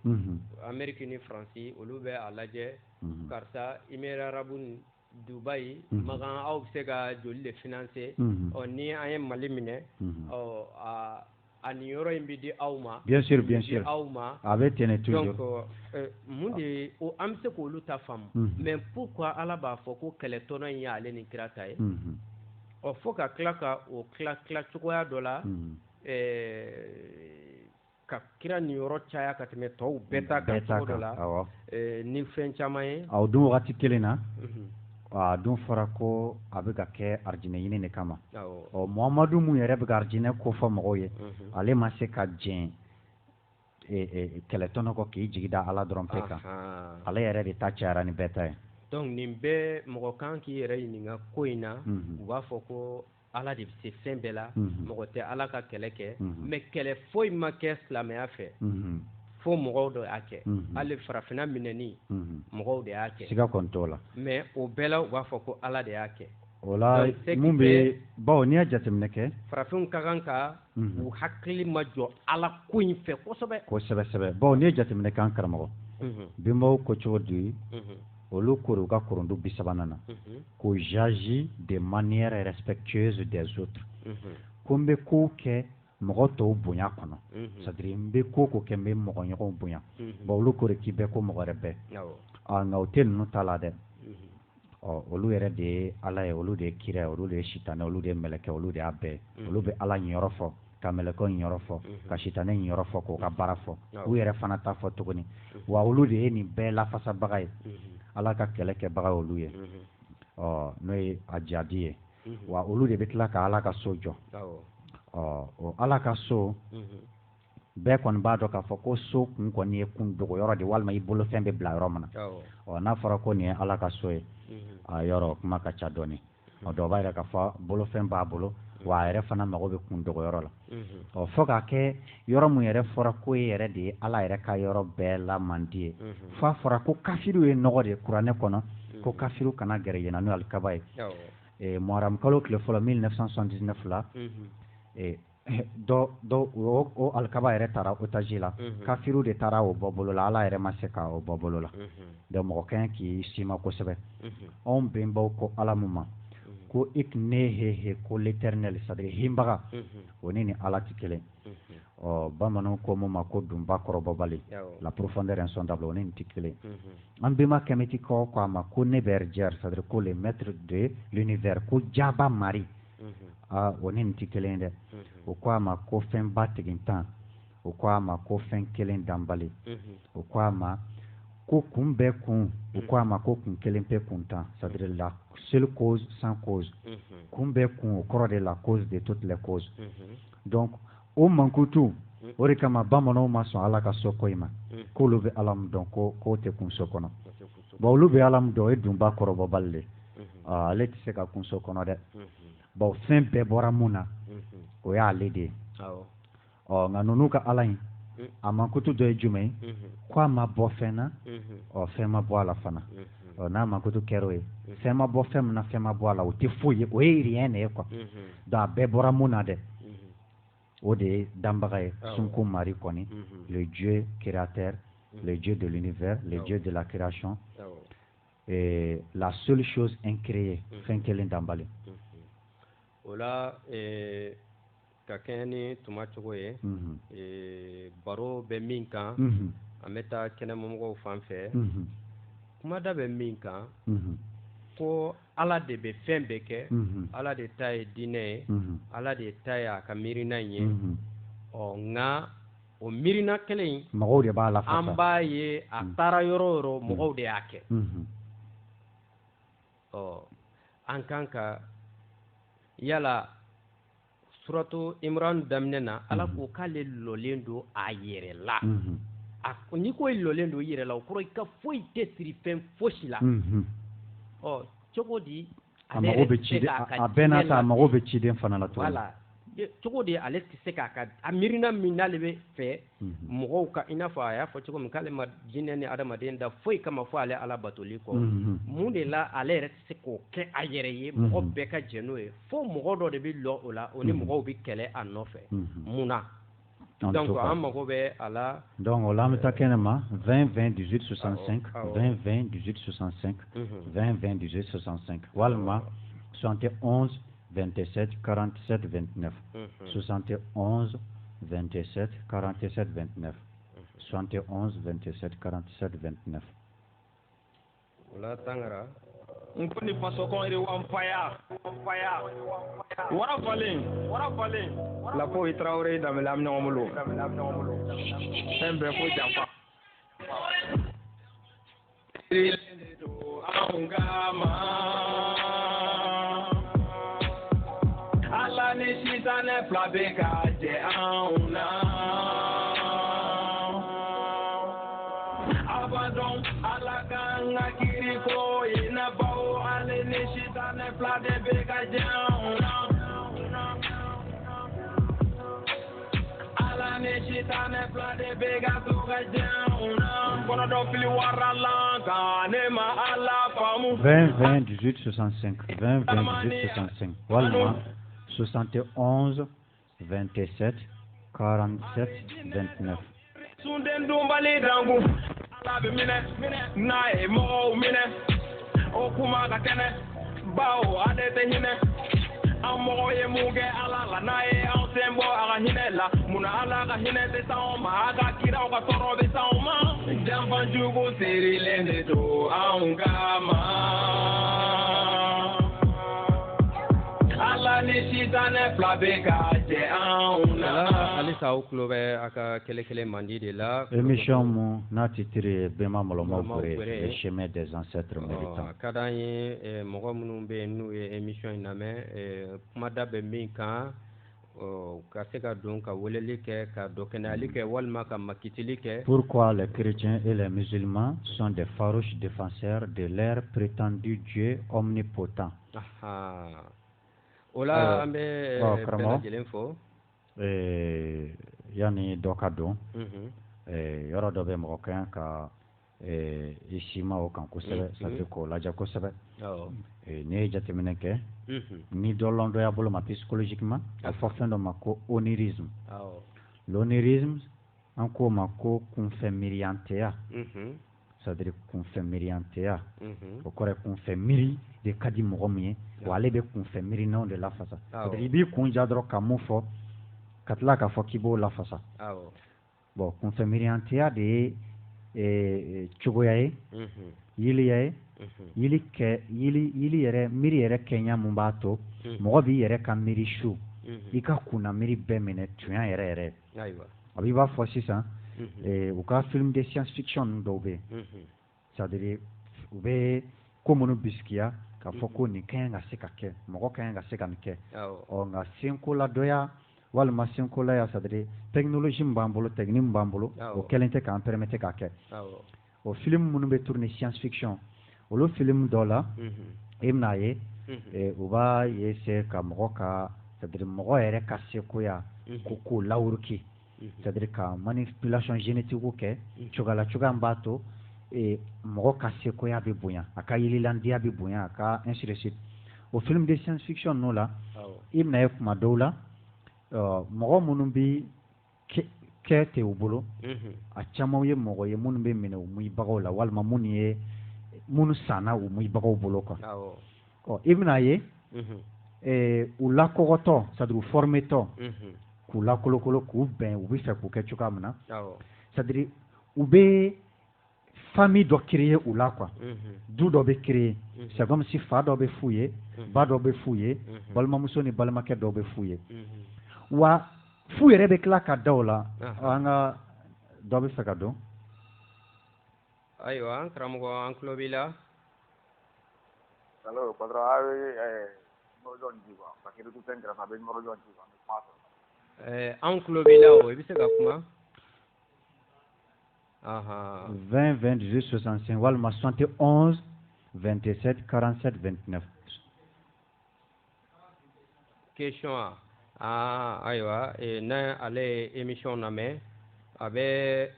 S1: Amérique ni Faransi olu bɛ a lajɛ karisa Émirats arabes Dubaï magan aw bɛ se ka joli de financer ni an ye Mali minɛ a nin yɔrɔ in bɛ di aw ma
S2: bien sûr
S1: aw ma
S2: a bɛ ten de toujours
S1: donc mun de an bɛ se k'olu ta faamu mais pourquoi Ala b'a fɔ ko kɛlɛtɔnɔ in ye ale ni kira ta ye fo ka tila ka o tila cogoya dɔ la ka kira nin yɔrɔ caya ka tɛmɛ tɔw bɛɛ ta kan cogo dɔ la ni fɛn caman ye
S2: o dun wagati kelen na a dun fɔra ko a bɛ ka kɛ arijinɛ ɲini de kama Muhamadu mun yɛrɛ bɛ ka arijinɛ ko fɔ mɔgɔw ye ale ma se ka jɛn kɛlɛtɔnɔ kɔ k'i jigi da Ala dɔrɔn pe kan ale yɛrɛ de ta cayara ni bɛɛ ta ye
S1: donc nin bɛɛ mɔgɔ kan k'i yɛrɛ ɲininka ko in na u b'a fɔ ko Ala de bɛ se fɛn bɛɛ la mɔgɔ tɛ Ala ka kɛlɛ kɛ mais kɛlɛ foyi ma kɛ silamɛya fɛ fo mɔgɔw dɔ y'a kɛ hali farafinna minɛni mɔgɔw de y'a kɛ
S2: siga kɔni t'o la
S1: mais o bɛɛ la u b'a fɔ ko Ala de y'a kɛ
S2: o la mun bɛ bawo n'i y'a jateminɛ kɛ
S1: farafinw ka kan ka u hakili ma jɔ Ala ko in fɛ
S2: kosɛbɛ bawo n'i ye jateminɛ kɛ an karamɔgɔ benbaw ko cogo di olu ko u ka koronto 30 na ko j'agis de manière respectueuse des autres ko n bɛ ko kɛ mɔgɔ tɔw bonya kɔnɔ c'est-à-dire n bɛ ko kɛ n bɛ mɔgɔ ɲɔgɔn bonya bon olu ko de k'i bɛ ko mɔgɔ wɛrɛ bɛɛ nka o tɛ ninnu ta la dɛ olu yɛrɛ de ye Ala ye olu de ye kira ye olu de ye sitanɛ olu de ye mɛlɛkɛ olu de y'a bɛɛ olu bɛ Ala ɲiyɔrɔ fɔ ka mɛlɛkɛw ɲiyɔrɔ fɔ ka sitanɛ ɲiyɔrɔ fɔ k'o ka baara fɔ u yɛrɛ fana ta fɔ tuguni wa olu de ye nin bɛɛ lafasabaga ye Ala ka kɛlɛ kɛbaga olu ye n'o ye a jaabi ye wa olu de bɛ tila ka Ala ka so jɔ o Ala ka so bɛɛ kɔni b'a dɔn k'a fɔ ko so kun kɔni ye kun dogoyɔrɔ de walima i bolofɛn bɛ bila yɔrɔ min na n'a fɔra ko nin ye Ala ka so ye a yɔrɔ kuma ka ca dɔɔni dɔw b'a yɛrɛ k'a fɔ bolofɛn b'a bolo wa a yɛrɛ fana mago bɛ kun dogoyɔrɔ la fo k'a kɛ yɔrɔ mun yɛrɛ fɔra ko ye yɛrɛ de ye Ala yɛrɛ ka yɔrɔ bɛɛ la mandi ye fo a fɔra ko kafiriw ye nɔgɔ de kuranɛ kɔnɔ ko kafiriw kana gɛrɛ yen na n'o ye alikaba ye Muharamu kalo tile fɔlɔ 1979 la o alkaba yɛrɛ taara otaji la kafiru de taara o bɔ bolo la ala yɛrɛ ma se ka o bɔ bolo la donc mɔgɔ kan k'i sima kosɛbɛ anw bɛnbaw ko ala mun ma ko iknehehe ko l'éternel c'est-à-dire hinbaga o ni ala tɛ kelen bamananw ko mun ma ko dunba kɔrɔbɔbali la profondeur insondable o ni tɛ kelen an bɛnba kɛmɛti ko a ma ko neberger c'est-à-dire ko le maître de l'univers ko jaba mari o ni tɛ kelen dɛ o ko a ma ko fɛn ba tigintan o ko a ma ko fɛn kelen danbali o ko a ma ko kun bɛɛ kun o ko a ma ko kun kelen pe kuntan c'est-à-dire la seule cause sans cause kun bɛɛ kun o kɔrɔ de la cause de toutes les causes donc o mankutu o de kama bamananw ma sɔn ala ka so ko in ma k'olu bɛ ala min dɔn k'o tɛ kun so kɔnɔ bon olu bɛ ala min dɔn o ye dunba kɔrɔbɔbali de ale tɛ se ka kun so kɔnɔ dɛ bon fɛn bɛɛ bɔra mun na o y'ale de ye nka ninnu ka ala in a mankutu dɔ ye jumɛn ye ko a ma bɔ fɛn na fɛn ma bɔ a la fana n'a mankutu kɛra o ye fɛn ma bɔ fɛn min na fɛn ma bɔ a la o tɛ foyi ye o ye rien de ye quoi donc a bɛɛ bɔra mun na dɛ o de ye danbaga ye sunko mari kɔni le dieu créateur le dieu de l'univers le dieu de la création et la seule chose incréée fɛn kelen danbali
S1: o la ka kɛɲɛ ni tuma cogo ye baro bɛ min kan an bɛ taa kɛnɛmamɔgɔw fan fɛ kumada bɛ min kan ko ala de bɛ fɛn bɛɛ kɛ ala de ta ye diinɛ ye ala de ta ye a ka miirina ye nka o miirina kelen
S2: mɔgɔw de b'a la
S1: an b'a ye a taara yɔrɔ o yɔrɔ mɔgɔw de y'a kɛ an kan ka yala suratu imran daminɛ na ala ko k'ale lɔlen don a yɛrɛ la n'i ko lɔlen don i yɛrɛ la o kɔrɔ i ka foyi tɛ siri fɛn fosi la cogo di
S2: a mago bɛ ciden a bɛɛ n'a ta a mago bɛ ciden fana la cogo
S1: voilà cogo di ale tɛ se k'a ka a miirina min n'ale bɛ fɛ mɔgɔw ka i n'a fɔ a y'a fɔ cogo min k'ale ma jinɛ ni adamaden da foyi kama fɔ ale ala batoli kɔ mun de la ale yɛrɛ tɛ se k'o kɛ a yɛrɛ ye mɔgɔ bɛɛ ka jɛ n'o ye fo mɔgɔ dɔ de bɛ lɔ o la o ni mɔgɔw bɛ kɛlɛ a nɔfɛ mun na donc an mago bɛ a la
S2: donc o la an bɛ taa kɛnɛ ma 20 20 18 65 20 20 18 65 20 20 18 65 walima 71 27 47 29 71 27 47 29 71 27 47 29
S1: Ola tangara
S4: nkuni faso kon iri wampaya wara falen la ko itrawre damela am ñomulo embe ko jampa angama ala ni sitane flabe ka je auna abadon ala kanga kiriko ina bao ale ni sitane flabe ka je auna ala ni sitane flabe ka to ka je auna kono do fili warala ka ne ma ala famu
S2: 20 20 18 65 20 20 18 65 walma 71 27 47 29
S4: Sunden dumbali dangu ala be mine na e mo mine o kuma ka kene bawo ade te hine amo ye muge ala la na e on sembo aga hine la muna ala ka hine te sauma aga kira ka toro be sauma jamba jugo seri lende to aungama
S1: alisa o kulo bɛ a ka kɛlɛ mandi de la
S2: émission mu n'a titre bɛma mɔlɔmaw bere le chemin des ancêtres méritants
S1: ka d'an ye mɔgɔ minnu bɛ yen n'u ye émission in lamɛn kumada bɛ min kan ka se ka don ka weleli kɛ ka dɔ kɛnɛyali kɛ walima ka makitili kɛ
S2: pourquoi les chrétiens et les musulmans sont des farouches défenseurs de leur prétendu Dieu omnipotent
S1: o la an bɛ bɛɛ lajɛlen fɔ
S2: yani dɔ ka don yɔrɔ dɔ bɛ mɔgɔ kan ka si ma o kan kosɛbɛ ça fait k'o lajɛ kosɛbɛ n'i ye jateminɛ kɛ ni dɔ lɔndɔya bolo ma psychologiquement a fɔ fɛn dɔ ma ko onirisme l'onirisme an k'o ma ko kunfɛ miiriyanteya c'est-à-dire kunfɛ miiriyanteya o kɔrɔ ye kunfɛ miiri de ka di mɔgɔ min ye wa ale bɛ kunfɛ miirinanw de lafasa c'est-à-dire i b'i kun ja dɔrɔn ka mun fɔ ka tila k'a fɔ k'i b'o lafasa bon kunfɛ miiriyanteya de ye cogoya ye yiliya ye yili yɛrɛ miiri yɛrɛ kɛɲa mun b'a to mɔgɔ b'i yɛrɛ ka miiri su i ka kunna miiri bɛɛ minɛ tunya yɛrɛ yɛrɛ a b'i b'a fɔ sisan u ka film de science fiction dɔw bɛ yen c'est-à-dire u bɛ ko minnu bisikiya k'a fɔ ko nin ka ɲi ka se ka kɛ mɔgɔ ka ɲi ka se ka nin kɛ nka senko ladɔya walima senko la c'est-à-dire technologie min b'an bolo technique min b'an bolo o kɛlen tɛ k'an permettre k'a kɛ o film minnu bɛ tourner science fiction olu film dɔw la i bɛn'a ye u b'a essayer ka mɔgɔ ka c'est-à-dire mɔgɔ yɛrɛ ka sekoya k'o lawuruki c'est-à-dire ka manipulation génétique kɛ cogoya min b'a to mɔgɔ ka sekoya bɛ bonya a ka yirilandiya bɛ bonya a ka ainsi de suite o film de science fiction ninnu la i bɛna ye kuma dɔw la mɔgɔ minnu bɛ kɛ ten u bolo a caman ye mɔgɔ ye minnu bɛ minɛ u muyibagaw la walima minnu sanna u muyibagaw bolo quoi i bɛna ye u lakɔgɔtɔ c'est-à-dire u formetɔ k'u lakolokolo k'u bɛn u bɛ fɛ k'u kɛ cogoya min na c'est-à-dire u bɛ famille dɔ créer u la quoi du dɔ bɛ créer c'est comme si fa dɔ bɛ f'u ye ba dɔ bɛ f'u ye balimamuso ni balimakɛ dɔ bɛ f'u ye wa fu yɛrɛ bɛ tila ka da o la an ka dɔ bɛ fɛ ka dɔn
S1: ayiwa an karamɔgɔ an tulo b'i la
S5: allo patron a bɛ numéro dɔ di quoi parce que tout fɛn kɛrɛfɛ a bɛ numéro dɔ di quoi an bɛ kuma sɔrɔ
S1: an tulo b'i la o i bɛ se ka kuma
S2: 20 28 65 walima 71 27 47 29
S1: question ayiwa n'a ale ye émission lamɛn a bɛ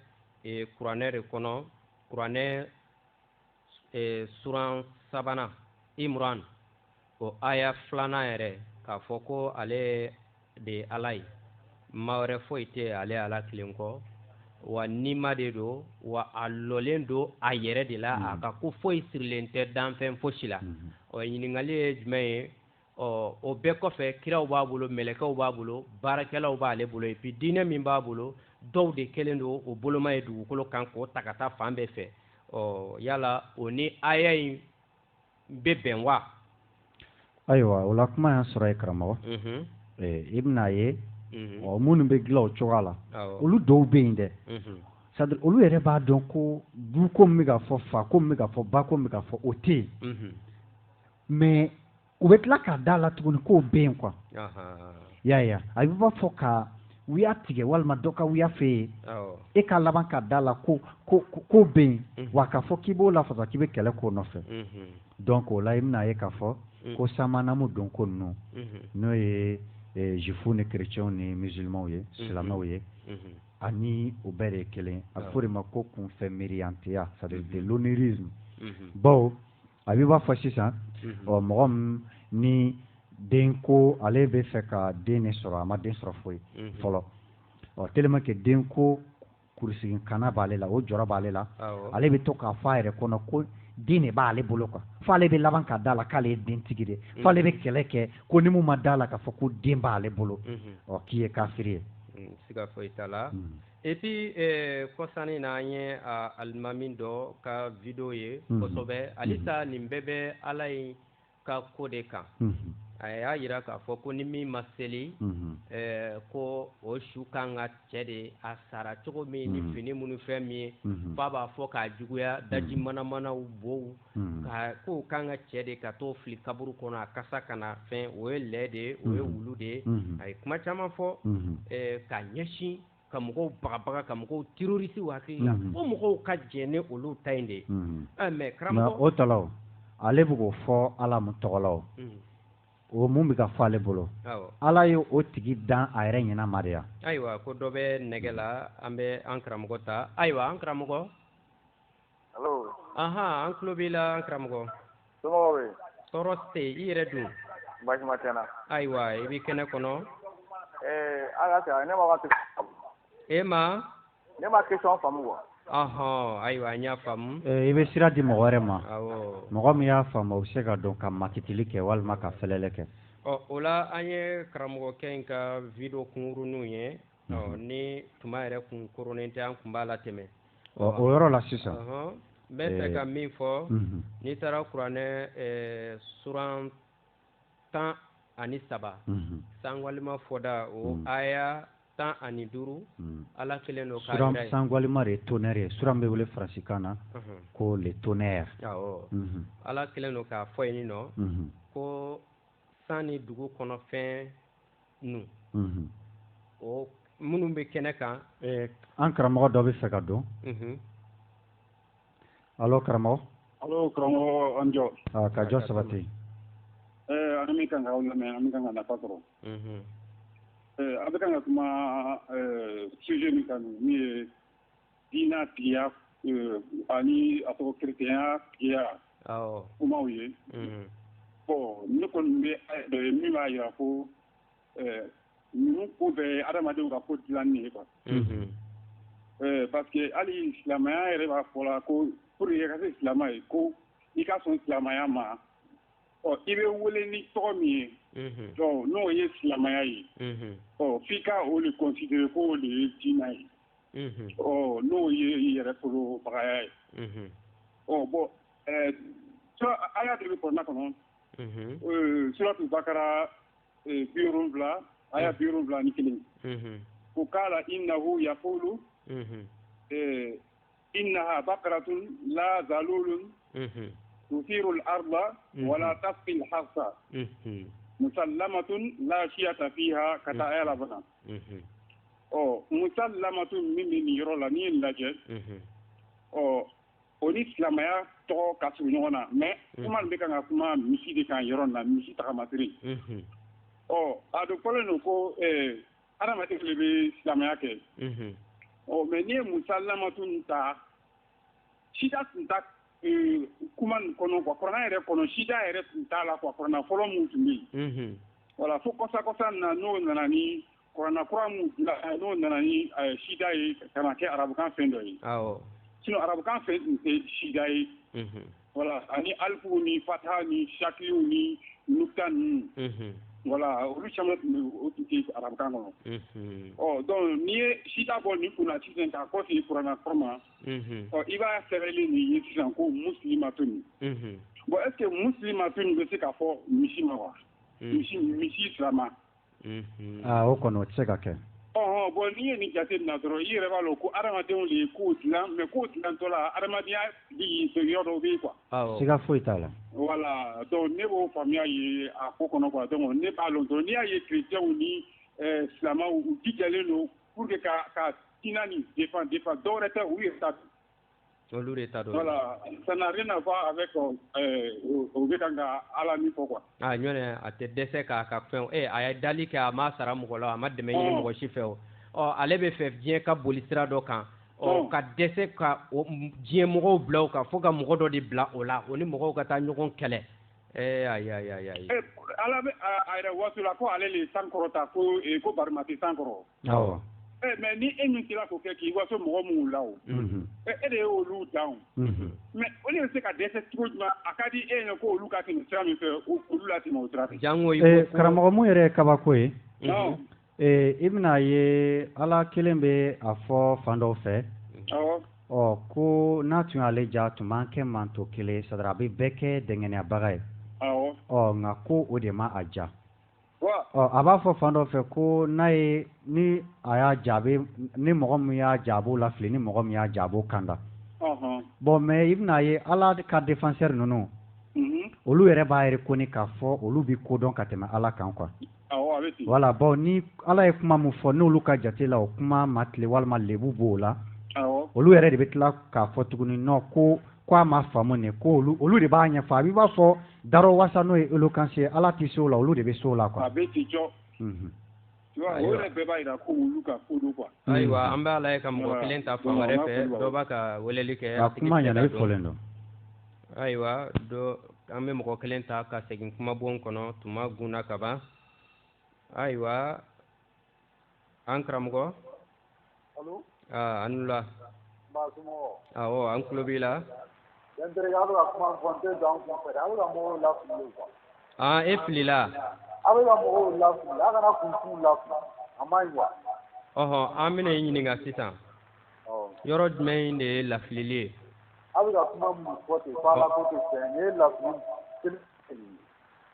S1: kuranɛ de kɔnɔ kuranɛ suran 3 Imran o aya 2 yɛrɛ k'a fɔ ko ale de Ala ye maa wɛrɛ foyi tɛ ale Ala kelen kɔ wa nima de don wa a lɔlen don a yɛrɛ de la a ka ko foyi sirilen tɛ danfɛn fosi la ɲininkali ye jumɛn ye o bɛɛ kɔfɛ kiraw b'a bolo mɛlɛkɛw b'a bolo baarakɛlaw b'ale bolo et puis diinɛ min b'a bolo dɔw de kɛlen don o boloma ye dugukolo kan k'o ta ka taa fan bɛɛ fɛ yala o ni aya in bɛ bɛn wa
S2: ayiwa o la kuma y'an sɔrɔ ye karamɔgɔ i bɛn'a ye minnu bɛ dilan o cogoya la olu dɔw bɛ yen dɛ c'est-à-dire olu yɛrɛ b'a dɔn ko du ko min bɛ ka fɔ fa ko min bɛ ka fɔ ba ko min bɛ ka fɔ o tɛ yen mais u bɛ tila k'a da la tuguni k'o bɛ yen quoi y'a ye a bɛ b'a fɔ ka wuya tigɛ walima dɔ ka wuya f'e ye e ka laban k'a da la ko bɛ yen wa k'a fɔ k'i b'o lafasa k'i bɛ kɛlɛ k'o nɔfɛ donc o la i bɛna ye k'a fɔ ko samanamu don ko ninnu n'o ye juifs ni chrétiens ni musulmans ye silamɛw ye ani u bɛɛ de ye kelen a bɛ fɔ de ma ko kunfɛ miiriyanteya c'est-à-dire de l'onirisme bawo a bɛ b'a fɔ sisan mɔgɔ min ni den ko ale bɛ fɛ ka den de sɔrɔ a ma den sɔrɔ foyi fɔlɔ tellement que den ko kurusigin kana b'ale la o jɔrɔ b'ale la ale bɛ to k'a fɔ a yɛrɛ kɔnɔ ko den de b'ale bolo quoi f'ale bɛ laban ka da la k'ale ye dentigi de f'ale bɛ kɛlɛ kɛ ko ni mun ma da la k'a fɔ ko den b'ale bolo k'i ye kafiri ye
S1: siga foyi t'a la et puis kɔsani na an ye alimami dɔ ka video ye kosɛbɛ halisa nin bɛɛ bɛ Ala in ka ko de kan a y'a yira k'a fɔ ko ni min ma seli ko o su kan ka cɛ de a sara cogo min ni fini minnu fɛn min ye fa b'a fɔ k'a juguya daji manamanaw bow k'o kan ka cɛ de ka t'o fili kaburu kɔnɔ a kasa ka na fɛn o ye lɛ de ye o ye wulu de ye a ye kuma caman fɔ ka ɲɛsin ka mɔgɔw bagabaga ka mɔgɔw terroriste hakili la fo mɔgɔw ka jɛn ni olu ta in de ye mais karamɔgɔ
S2: o talaw ale bɛ k'o fɔ Ala mun tɔgɔ la o mun bɛ ka fɔ ale bolo Ala ye o tigi dan a yɛrɛ ɲɛna ma de ya
S1: ayiwa ko dɔ bɛ nɛgɛ la an bɛ an karamɔgɔ ta ayiwa an karamɔgɔ Aha, an tulo b'i la an karamɔgɔ.
S5: Somɔgɔw bɛ?
S1: Tɔɔrɔ tɛ i yɛrɛ dun?
S5: Baasi ma tɛ n na.
S1: Ayiwa i bɛ kɛnɛ kɔnɔ.
S5: Ala ka ne ma ka
S1: E ma?
S5: Ne ma question faamu quoi.
S1: Ɔhɔn, ayiwa n y'a faamu.
S2: I bɛ sira di mɔgɔ wɛrɛ ma.
S1: Awɔ.
S2: Mɔgɔ min y'a faamu o bɛ se ka dɔn ka makitili kɛ walima ka fɛlɛlɛ kɛ.
S1: O la an ye karamɔgɔkɛ in ka video kunkuruninw ye. Ni tuma yɛrɛ kun koronnen tɛ an kun b'a la tɛmɛ.
S2: O yɔrɔ la sisan.
S1: N bɛ fɛ ka min fɔ n'i taara kuranɛ suran 13 sangwalima fɔda o aya 15 ala kelen don k'a
S2: suran sangwalima de ye tonnerre ye suran bɛ wele faransikan na ko le tonnerre.
S1: Awɔ ala kelen don k'a fɔ yen nɔ ko san ni dugu kɔnɔfɛn nu o minnu bɛ kɛnɛ kan.
S2: An karamɔgɔ dɔ bɛ fɛ ka dɔn. Alo karamɔgɔ.
S6: Alo karamɔgɔ an jɔ.
S2: Ka jɔ sabati.
S6: An min kan ka aw lamɛn an min kan ka nafa sɔrɔ. A bɛ kan ka kuma sujet min kan min ye diinɛ tigiya ani a tɔgɔ kerecɛnya tigiya kumaw ye. Bon ne kɔni bɛ min b'a jira ko ninnu ko bɛɛ ye adamadenw ka ko dilanni ye quoi. Parce que hali silamɛya yɛrɛ b'a fɔ la ko pour que ka kɛ silamɛ ye ko i ka sɔn silamɛya ma i bɛ wele ni tɔgɔ min ye n'o ye silamɛya ye f'i ka o de considérer ko o de ye diinɛ ye n'o ye i yɛrɛ folobagaya ye bon aya de bɛ kɔnɔna kɔnɔ suratu bakara 70 aya 71 ko kala innahu yaqulu إنها بقرة لا ذلول تثير الأرض ولا تسقي الحرث مسلمة لا شية فيها كتايا لبنا مسلمة من يرولا نين لجة oni silamɛya tɔgɔ ka surun ɲɔgɔn na mais kuma bɛ kan ka kuma misi de kan yɔrɔ na misi tagamatiri a dɔ fɔlen don ko adamaden de bɛ silamɛya kɛ mais n'i ye musalamatu ta sida tun ta kuma nin kɔnɔ quoi kuranɛ yɛrɛ kɔnɔ sida yɛrɛ tun t'a la quoi kuranɛ fɔlɔ mun tun bɛ yen voilà fo kɔsa na n'o nana ni kuranɛ kura mun n'o nana ni sida ye ka na kɛ arabukan fɛn dɔ ye sinon arabukan fɛn tun tɛ sida ye voilà ani alifu ni fataha ni shakiliw ni nukta ninnu voilà olu caman tun bɛ o tun tɛ arabukan kɔnɔ donc n'i ye sida bɔ nin kunna sisan k'a kɔsegin kuranɛ kɔrɔ ma i b'a sɛbɛnni nin ye sisan ko muslimatun bon est ce que muslimatun bɛ se ka fɔ misi ma wa misi silama
S2: o kɔni o tɛ se ka kɛ
S6: bon n'i ye nin jate minɛ dɔrɔn i yɛrɛ b'a dɔn ko adamadenw de ye kow dilan mais kow dilantɔ la adamadenya bi yɔrɔ dɔw bɛ yen quoi
S2: siga foyi t'a la
S6: voilà donc ne b'o faamuya ye a ko kɔnɔ quoi donc ne b'a dɔn dɔrɔn n'i y'a ye chrétiens ni silamɛw u jijalen don pour que ka diinɛ nin défend dɔw wɛrɛ tɛ u yɛrɛ ta
S1: olu de ta don
S6: voilà ça n'a rien à voir avec o bɛ kan ka ala min fɔ quoi
S1: ɲɔnɛ a tɛ dɛsɛ k'a ka fɛn a ye dali kɛ a ma sara mɔgɔ la a ma dɛmɛ ɲini mɔgɔ si fɛ ale bɛ fɛ diɲɛ ka boli sira dɔ kan ka dɛsɛ ka diɲɛ mɔgɔw bila o kan fo ka mɔgɔ dɔ de bila o la o ni mɔgɔw ka taa ɲɔgɔn kɛlɛ ayi
S6: ala bɛ a yɛrɛ waso la ko ale le sankɔrɔta ko barimati sankɔrɔ mais ni e min sera k'o kɛ k'i waso mɔgɔ minnu la o e de ye olu dan mais o de bɛ se ka dɛsɛ cogo jumɛn a ka di e ɲɛ ko olu ka tɛmɛ sira min fɛ olu la tɛmɛ o sira fɛ
S2: karamɔgɔ mun yɛrɛ ye kabako ye i bɛna ye ala kelen bɛ a fɔ fan dɔw fɛ ko n'a tun y'ale ja tun b'an kɛ manto kelen sadara a bɛ bɛɛ kɛ dɛngɛnɛyabaga ye nka ko o de ma a ja a b'a fɔ fan dɔ fɛ ko n'a ye ni a y'a jaabi ni mɔgɔ min y'a jaab'o la fili ni mɔgɔ min y'a jaab'o kanda bon mais i bɛna ye ala ka défenseur ninnu olu yɛrɛ b'a reconnu k'a fɔ olu bɛ kodɔn ka tɛmɛ ala kan quoi voilà bon ni ala ye kuma min fɔ n'olu ka jate la o kuma ma tile walima lebu b'o la olu yɛrɛ de bɛ tila k'a fɔ tuguni non ko a ma faamu nin ko olu de b'a ɲɛfɔ a b'a fɔ daro wasa n'o ye éloquence ye ala tɛ se o la olu de bɛ se o la quoi
S6: a bɛ ti jɔ o yɛrɛ bɛɛ b'a jira ko olu ka ko don quoi
S1: ayiwa an bɛ ala ye ka mɔgɔ kelen ta fan wɛrɛ fɛ dɔ b'a ka weleli kɛ
S2: a kuma ɲɛna i fɔlen don
S1: ayiwa do an bɛ mɔgɔ kelen ta ka segin kumabon kɔnɔ tuma gunna ka ban ayiwa an karamɔgɔ an wula awɔ an tulo b'i la e filila ɔhɔ an bɛna i ɲininka sisan yɔrɔ jumɛn de ye lafilili ye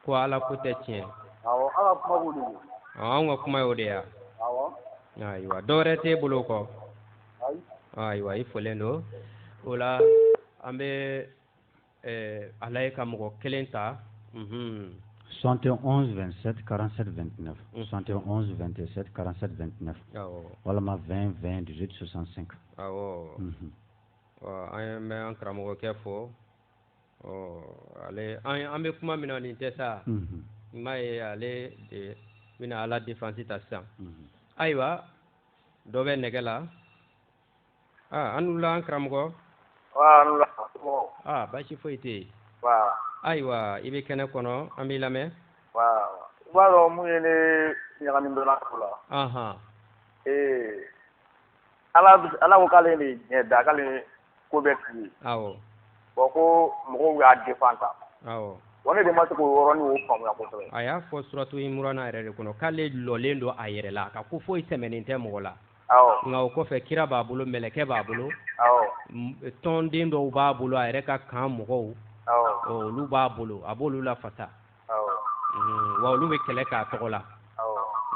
S1: ko ala ko tɛ tiɲɛ anw ka kuma ye o de ye ayiwa dɔwɛrɛ t'e bolo kɔ ayiwa i folen don o la an bɛ ala ye ka mɔgɔ kelen ta
S2: 71 27 47 29 71 27 47 29 walama 20 20 18 65
S1: awɔ an bɛ an karamɔgɔkɛ fo ale an bɛ kuma min na nin tɛ sa n m'a ye ale de bɛna ala défense ta sisan ayiwa dɔ bɛ nɛgɛ la an wula an karamɔgɔ baasi foyi tɛ yen ayiwa i bɛ kɛnɛ kɔnɔ an b'i lamɛn
S5: i b'a dɔn mun ye ne ɲagami dɔnna ko la ala ko k'ale ni ɲɛ da k'ale ko bɛ fili
S1: awɔ
S5: ko mɔgɔw y'a défend ta
S1: awɔ
S5: wa ne de ma se k'o yɔrɔnin o faamuya kosɛbɛ
S1: a y'a fɔ suratu imurana yɛrɛ de kɔnɔ k'ale lɔlen don a yɛrɛ la ka ko foyi sɛmɛnen tɛ mɔgɔ la nka o kɔfɛ kira b'a bolo mɛlɛkɛ b'a bolo tɔnden dɔw b'a bolo a yɛrɛ ka kan mɔgɔw olu b'a bolo a b'olu lafasa wa olu bɛ kɛlɛ k'a tɔgɔ la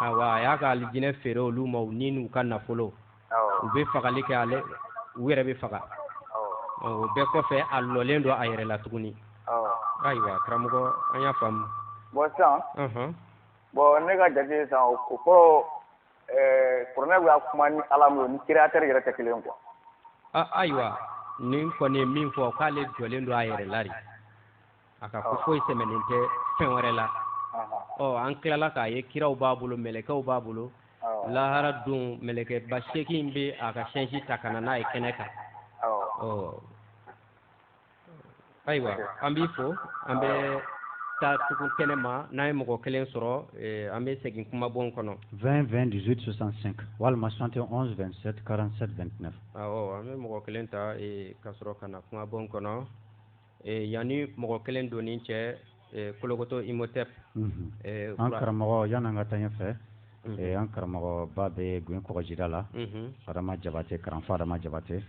S1: awa a y'a ka alijinɛ feere olu ma ni n'u ka nafolo u bɛ fagali kɛ ale u yɛrɛ bɛ faga o bɛɛ kɔfɛ a lɔlen don a yɛrɛ la tuguni ayiwa karamɔgɔ an y'a faamu
S5: sisan ne ka jate sisan o kɔrɔ kuranɛ y'a kuma ni ala min ni créateur yɛrɛ tɛ kelen quoi
S1: ayiwa nin kɔni ye min fɔ k'ale jɔlen don a yɛrɛ la de a ka ko foyi sɛmɛnen tɛ fɛn wɛrɛ la an tilala k'a ye kiraw b'a bolo mɛlɛkɛw b'a bolo lahara don mɛlɛkɛba 8 bɛ a ka chaise ta ka na n'a ye kɛnɛ kan ayiwa an b'i fo an bɛ taa tugu kɛnɛ ma n'an ye mɔgɔ kelen sɔrɔ an bɛ segin kumabon kɔnɔ
S2: 20 20 18 65 walima 71 27 47 29
S1: awɔ an bɛ mɔgɔ kelen ta ka sɔrɔ ka na kumabon kɔnɔ yanni mɔgɔ kelen donni cɛ Kolokoto Imhotep
S2: an karamɔgɔ yan'an ka taa ɲɛfɛ an karamɔgɔba bɛ Guyeni Kɔgɔjida la Adama Jabate karanfa Adama Jabate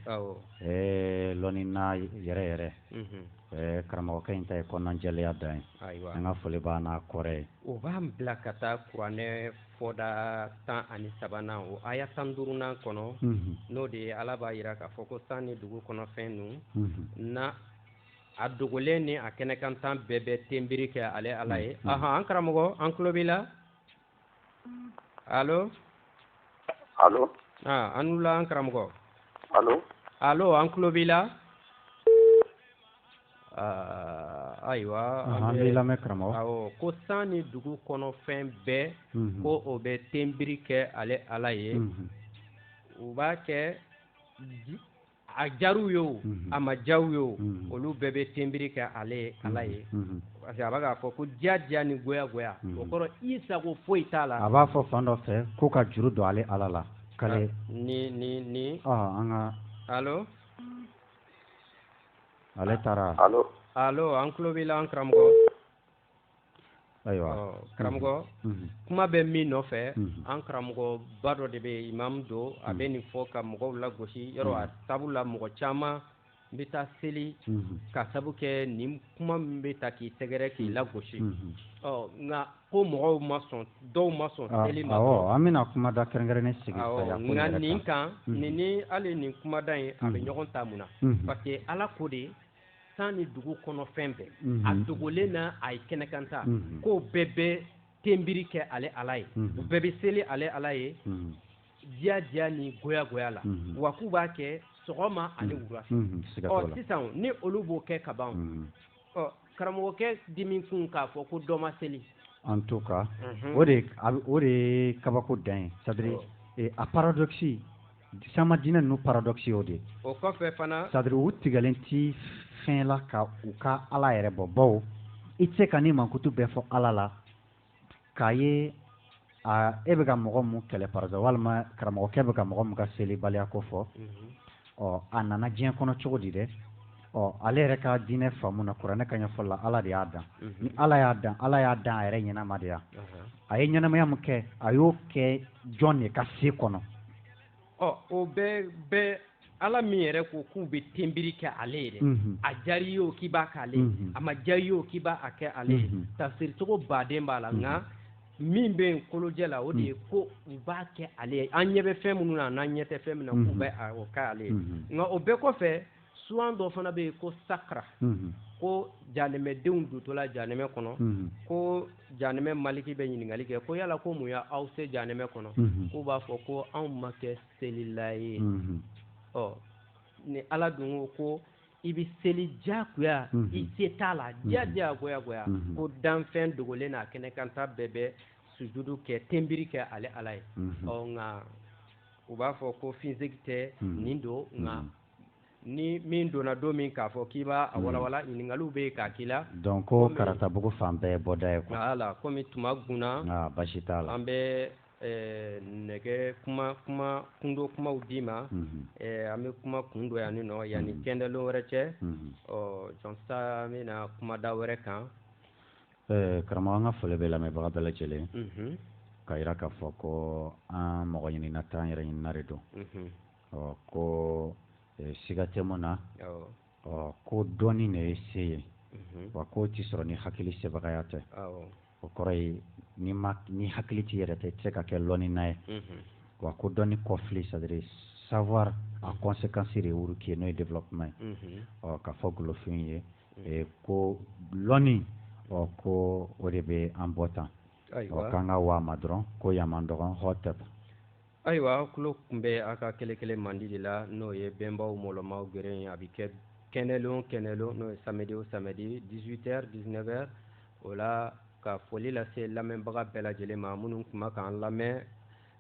S2: lɔnina yɛrɛ yɛrɛ karamɔgɔkɛ in ta ye kɔnɔnajɛlenya dan ye an ka foli b'a n'a kɔrɛ ye
S1: o b'an bila ka taa kuranɛ fɔda 13nan o aya 15nan kɔnɔ n'o de ye ala b'a jira k'a fɔ ko san ni dugu kɔnɔfɛn ninnu na a dogolen ni a kɛnɛkantan bɛɛ bɛ tenbiri kɛ ale ala ye an karamɔgɔ an tulo b'i la allo an wula an karamɔgɔ allo an tulo b'i la ayiwa
S2: an b'i lamɛn karamɔgɔ
S1: awɔ ko san ni dugu kɔnɔfɛn bɛɛ ko o bɛ tenbiri kɛ ale ala ye u b'a kɛ a jaru ye o a ma jaw ye o olu bɛɛ bɛ tenbiri kɛ ale ala ye parce que a b'a k'a fɔ ko diya ni goya o kɔrɔ i sago foyi t'a la
S2: a b'a fɔ fan dɔ fɛ ko ka juru don ale ala la k'ale
S1: ni
S2: an ka
S1: allo
S2: ale taara
S1: allo an tulo b'i la an karamɔgɔ
S2: ayiwa
S1: karamɔgɔ kuma bɛ min nɔfɛ an karamɔgɔba dɔ de bɛ imam don a bɛ nin fɔ ka mɔgɔw lagosi yɔrɔ a sabu la mɔgɔ caman bɛ taa seli ka sabu kɛ nin kuma min bɛ ta k'i sɛgɛrɛ k'i lagosi nka ko mɔgɔw ma sɔn dɔw ma sɔn seli ma
S2: an bɛna kumada kɛrɛnkɛrɛnnen sigi
S1: nka nin kan ni hali nin kumada in a bɛ ɲɔgɔn ta mun na parce que ala ko de san ni dugu kɔnɔ fɛn bɛɛ a dogolen na a ye kɛnɛkanta k'o bɛɛ bɛ tenbiri kɛ ale ala ye u bɛɛ bɛ seli ale ala ye diya ni goya la wa k'u b'a kɛ sɔgɔma ani wula sisan ni olu b'o kɛ ka ban karamɔgɔkɛ dimi kun k'a fɔ ko dɔ ma seli
S2: en tout cas o de ye kabako dan ye c'est à dire a paradoxe sama diinɛ ninnu paradoxe y'o de
S1: o kɔfɛ fana
S2: c'est-à-dire u tigɛlen ti fɛn la ka u ka ala yɛrɛ bɔ bawo i tɛ se ka ni mankutu bɛɛ fɔ ala la k'a ye e bɛ ka mɔgɔ mun kɛlɛ par exemple walima karamɔgɔkɛ bɛ ka mɔgɔ mun ka selibaliya ko fɔ a nana diɲɛ kɔnɔ cogo di dɛ ale yɛrɛ ka diinɛ faamu na kuranɛ ka ɲɛfɔli la ala de y'a dan ni ala y'a dan a yɛrɛ ɲɛnama de ya a ye ɲɛnamaya min kɛ a y'o kɛ jɔn de ka se kɔnɔ
S1: o bɛɛ ala min yɛrɛ ko k'u bɛ tenbiri kɛ ale yɛrɛ a jari ye o k'i b'a k'ale a ma jari ye o k'i b'a kɛ ale ye tafsiri cogo baden b'a la nka min bɛ yen kolojɛ la o de ye ko u b'a kɛ ale ye an ɲɛ bɛ fɛn minnu na n'an ɲɛ tɛ fɛn min na k'u bɛ o kɛ ale ye nka o bɛɛ kɔfɛ suwan dɔ fana bɛ yen ko sakara ko janɛmɛdenw dotɔla janɛmɛ kɔnɔ ko janɛmɛ maliki bɛ ɲininkali kɛ ko yala ko mun y'aw se janɛmɛ kɔnɔ k'u b'a fɔ ko anw ma kɛ selila ye ni ala dun ko i bɛ seli diyagoya i se t'a la diyagoya ko danfɛn dogolen n'a kɛnɛ kan ta bɛɛ bɛ sujudu kɛ tenbiri kɛ ale ala ye nka u b'a fɔ ko finsigi tɛ nin don nka ni min donna don min k'a fɔ k'i b'a walawala ɲininkaliw bɛ yen k'a k'i la
S2: donc ko karatabugu fan bɛɛ bɔda ye quoi
S1: voilà komi tuma gunna
S2: basi t'a la
S1: an bɛ nɛgɛ kundo kumaw d'i ma an bɛ kuma kun dɔ yan nɔ yanni kɛndɛlon wɛrɛ cɛ jɔn sa an bɛna kumada wɛrɛ kan
S2: karamɔgɔ an ka foli bɛ lamɛnbaga bɛɛ lajɛlen ka yira k'a fɔ ko an mɔgɔ ɲinina t'an yɛrɛ ɲinina de don ko siga tɛ mun na ko dɔɔnin de ye se ye wa k'o ti sɔrɔ ni hakili sebagaya tɛ o kɔrɔ ye ni hakili t'i yɛrɛ tɛ i tɛ se ka kɛ lɔnina ye wa ko dɔɔnin kɔfili c'est-à-dire savoir a conséquence de wuruki ye n'o ye développement ye ka fɔ golofin ye ko lɔnni ko o de bɛ an bɔ tan k'an ka waa ma dɔrɔn ko yan man dɔgɔn hɔ tɛ
S1: ayiwa tulo tun bɛ a ka kɛlɛ mandi de la n'o ye bɛnbaw mɔlɔmaw gɛrɛ a bɛ kɛ kɛnɛlon n'o ye samedi o samedi 18h 19h o la ka foli lase lamɛnbaga bɛɛ lajɛlen ma minnu kuma k'an lamɛn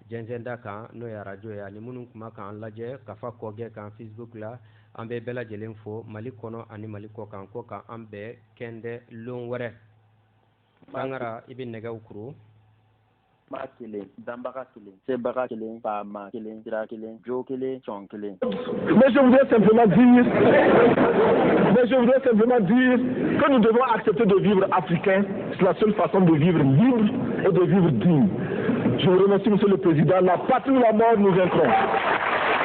S1: jɛnsɛnda kan n'o ye arajo ye ani minnu kuma k'an lajɛ kafa kɔgɛ kan Facebook la an bɛ bɛɛ lajɛlen fo Mali kɔnɔ ani Mali kɔ kan ko k'an bɛɛ kɛndɛlon wɛrɛ Sangara i bɛ nɛgɛw kuru
S7: ba kelen danbaga kelen sebaga kelen faama kelen sira kelen jo kelen sɔn kelen.
S8: Mais je voudrais simplement dire que nous devons accepter de vivre africain. C'est la seule façon de vivre libre et de vivre digne. Je vous remercie, Monsieur le Président. La patrie ou la mort, nous vaincrons.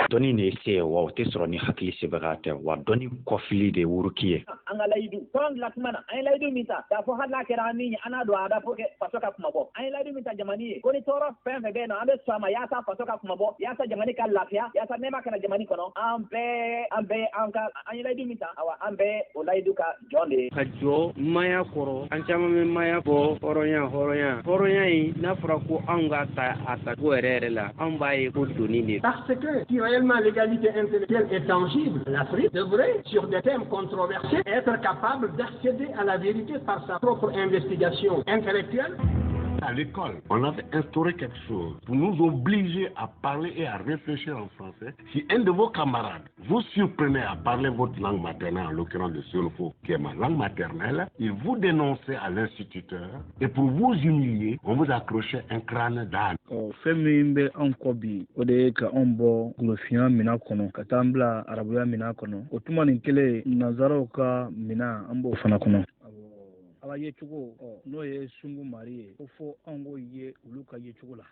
S2: dɔnni de ye se ye wa o tɛ sɔrɔ ni hakili sebaga tɛ wa dɔnni kɔfili de ye wuruki ye.
S9: an ka layidu tɔn dilatuma na an ye layidu min ta k'a fɔ hali n'a kɛra an min ye an n'a don a da faso ka kuma bɔ an ye layidu min ta jamana ye ko ni tɔɔrɔ fɛn fɛn bɛ yen nɔ an bɛ sɔn a ma yaasa faso ka kuma bɔ yaasa jamana ka lafiya yaasa nɛɛma kana jamana kɔnɔ an ye layidu min ta awa an bɛɛ o layidu ka jɔn de ye.
S1: ka jɔ maya kɔrɔ an caman bɛ maya bɔ hɔrɔnya in n'a fɔra ko anw ka ta a tacogo yɛrɛ la anw b'a ye ko doni de.
S10: parce que si réellement l'égalité intellectuelle est tangible, l'Afrique devrait, sur des thèmes controversés, être capable d'accéder à la vérité par sa propre investigation intellectuelle.
S11: À l'école, on avait instauré quelque chose pour nous obliger à parler et à réfléchir en français. Si un de vos camarades vous surprenait à parler votre langue maternelle, en l'occurrence le Solofo, qui est ma langue maternelle, il vous dénonçait à l'instituteur et pour vous humilier, on vous accrochait un crâne d'âne.
S12: Femimbe ankobi ode ka ombo glofia mina kono katambla arabuya mina kono otuma ninkele nazaro ka mina ambo fana kono aba ye chugo no ye sungu mari ko fo ango ye uluka ye chugo la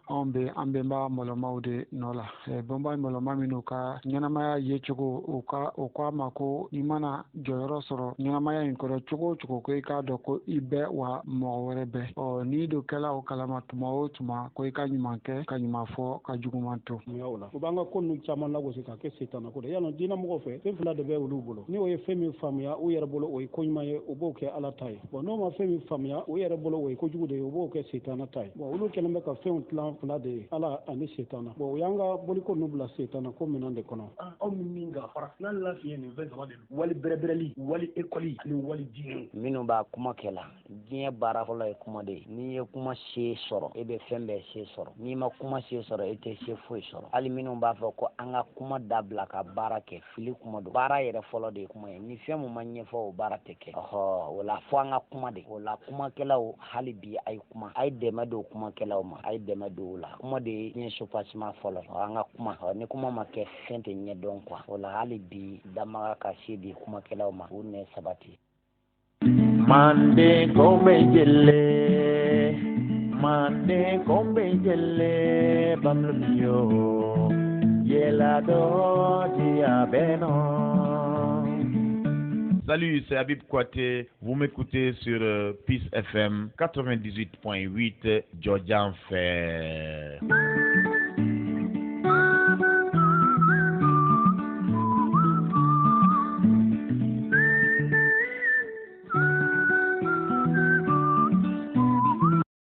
S13: an bɛnba mɔlɔmaw de nɔ la bɛnba mɔlɔma minnu ka ɲɛnamaya ye cogo o k'a ma ko i mana jɔyɔrɔ sɔrɔ ɲɛnamaya in kɔrɔ cogo o cogo ko i k'a dɔn ko i bɛ wa mɔgɔ wɛrɛ bɛ n'i don kɛla o kalama tuma o tuma ko i ka ɲuman kɛ ka ɲuman fɔ ka juguman to.
S14: u b'an ka ko ninnu caman lagosi k'a kɛ setana ko de yalɔ diinɛmɔgɔw fɛ fɛn fila de bɛ olu bolo ni o ye fɛn min faamuya u yɛrɛ bolo o ye ko ɲuman ye o b'o kɛ ala ta ye n'o ma fɛn min faamuya u yɛrɛ bolo o ye kojugu de ye o b'o kɛ setana ta ye olu kɛlen bɛ ka fɛnw tilan fila de ala ani setana bon o y'an ka boliko n'u bila setana ko minɛn de kɔnɔ
S15: aw min ka farafinna lafiya nin fɛn saba de don wali bɛrɛbɛrɛli wali ekɔli ani wali diinɛ
S16: minnu b'a kuma kɛ la diɲɛ baara fɔlɔ ye kuma de ye n'i ye kuma se sɔrɔ e bɛ fɛn bɛɛ se sɔrɔ n'i ma kuma se sɔrɔ e tɛ se foyi sɔrɔ hali minnu b'a fɔ ko an ka kuma dabila ka baara kɛ fili kuma don baara yɛrɛ fɔlɔ de ye kuma ye ni fɛn min ma ɲɛfɔ o baara tɛ kɛ o la fɔ an ka kuma de o la kumakɛlaw hali bi a ye kuma a ye dɛmɛ don kumakɛlaw ma a ye dɛmɛ don o la kuma de ye diɲɛ supasima fɔlɔ an ka kuma ni kuma ma kɛ fɛn tɛ ɲɛdɔn kuwa o la hali bi damaga ka se di kumakɛlaw ma u nɛ sabati
S17: Mande kombe jelle bamlumio yela do dia beno.
S18: Salut, c'est Habib Kouaté. Vous m'écoutez sur Peace FM 98.8 Georgia Fair.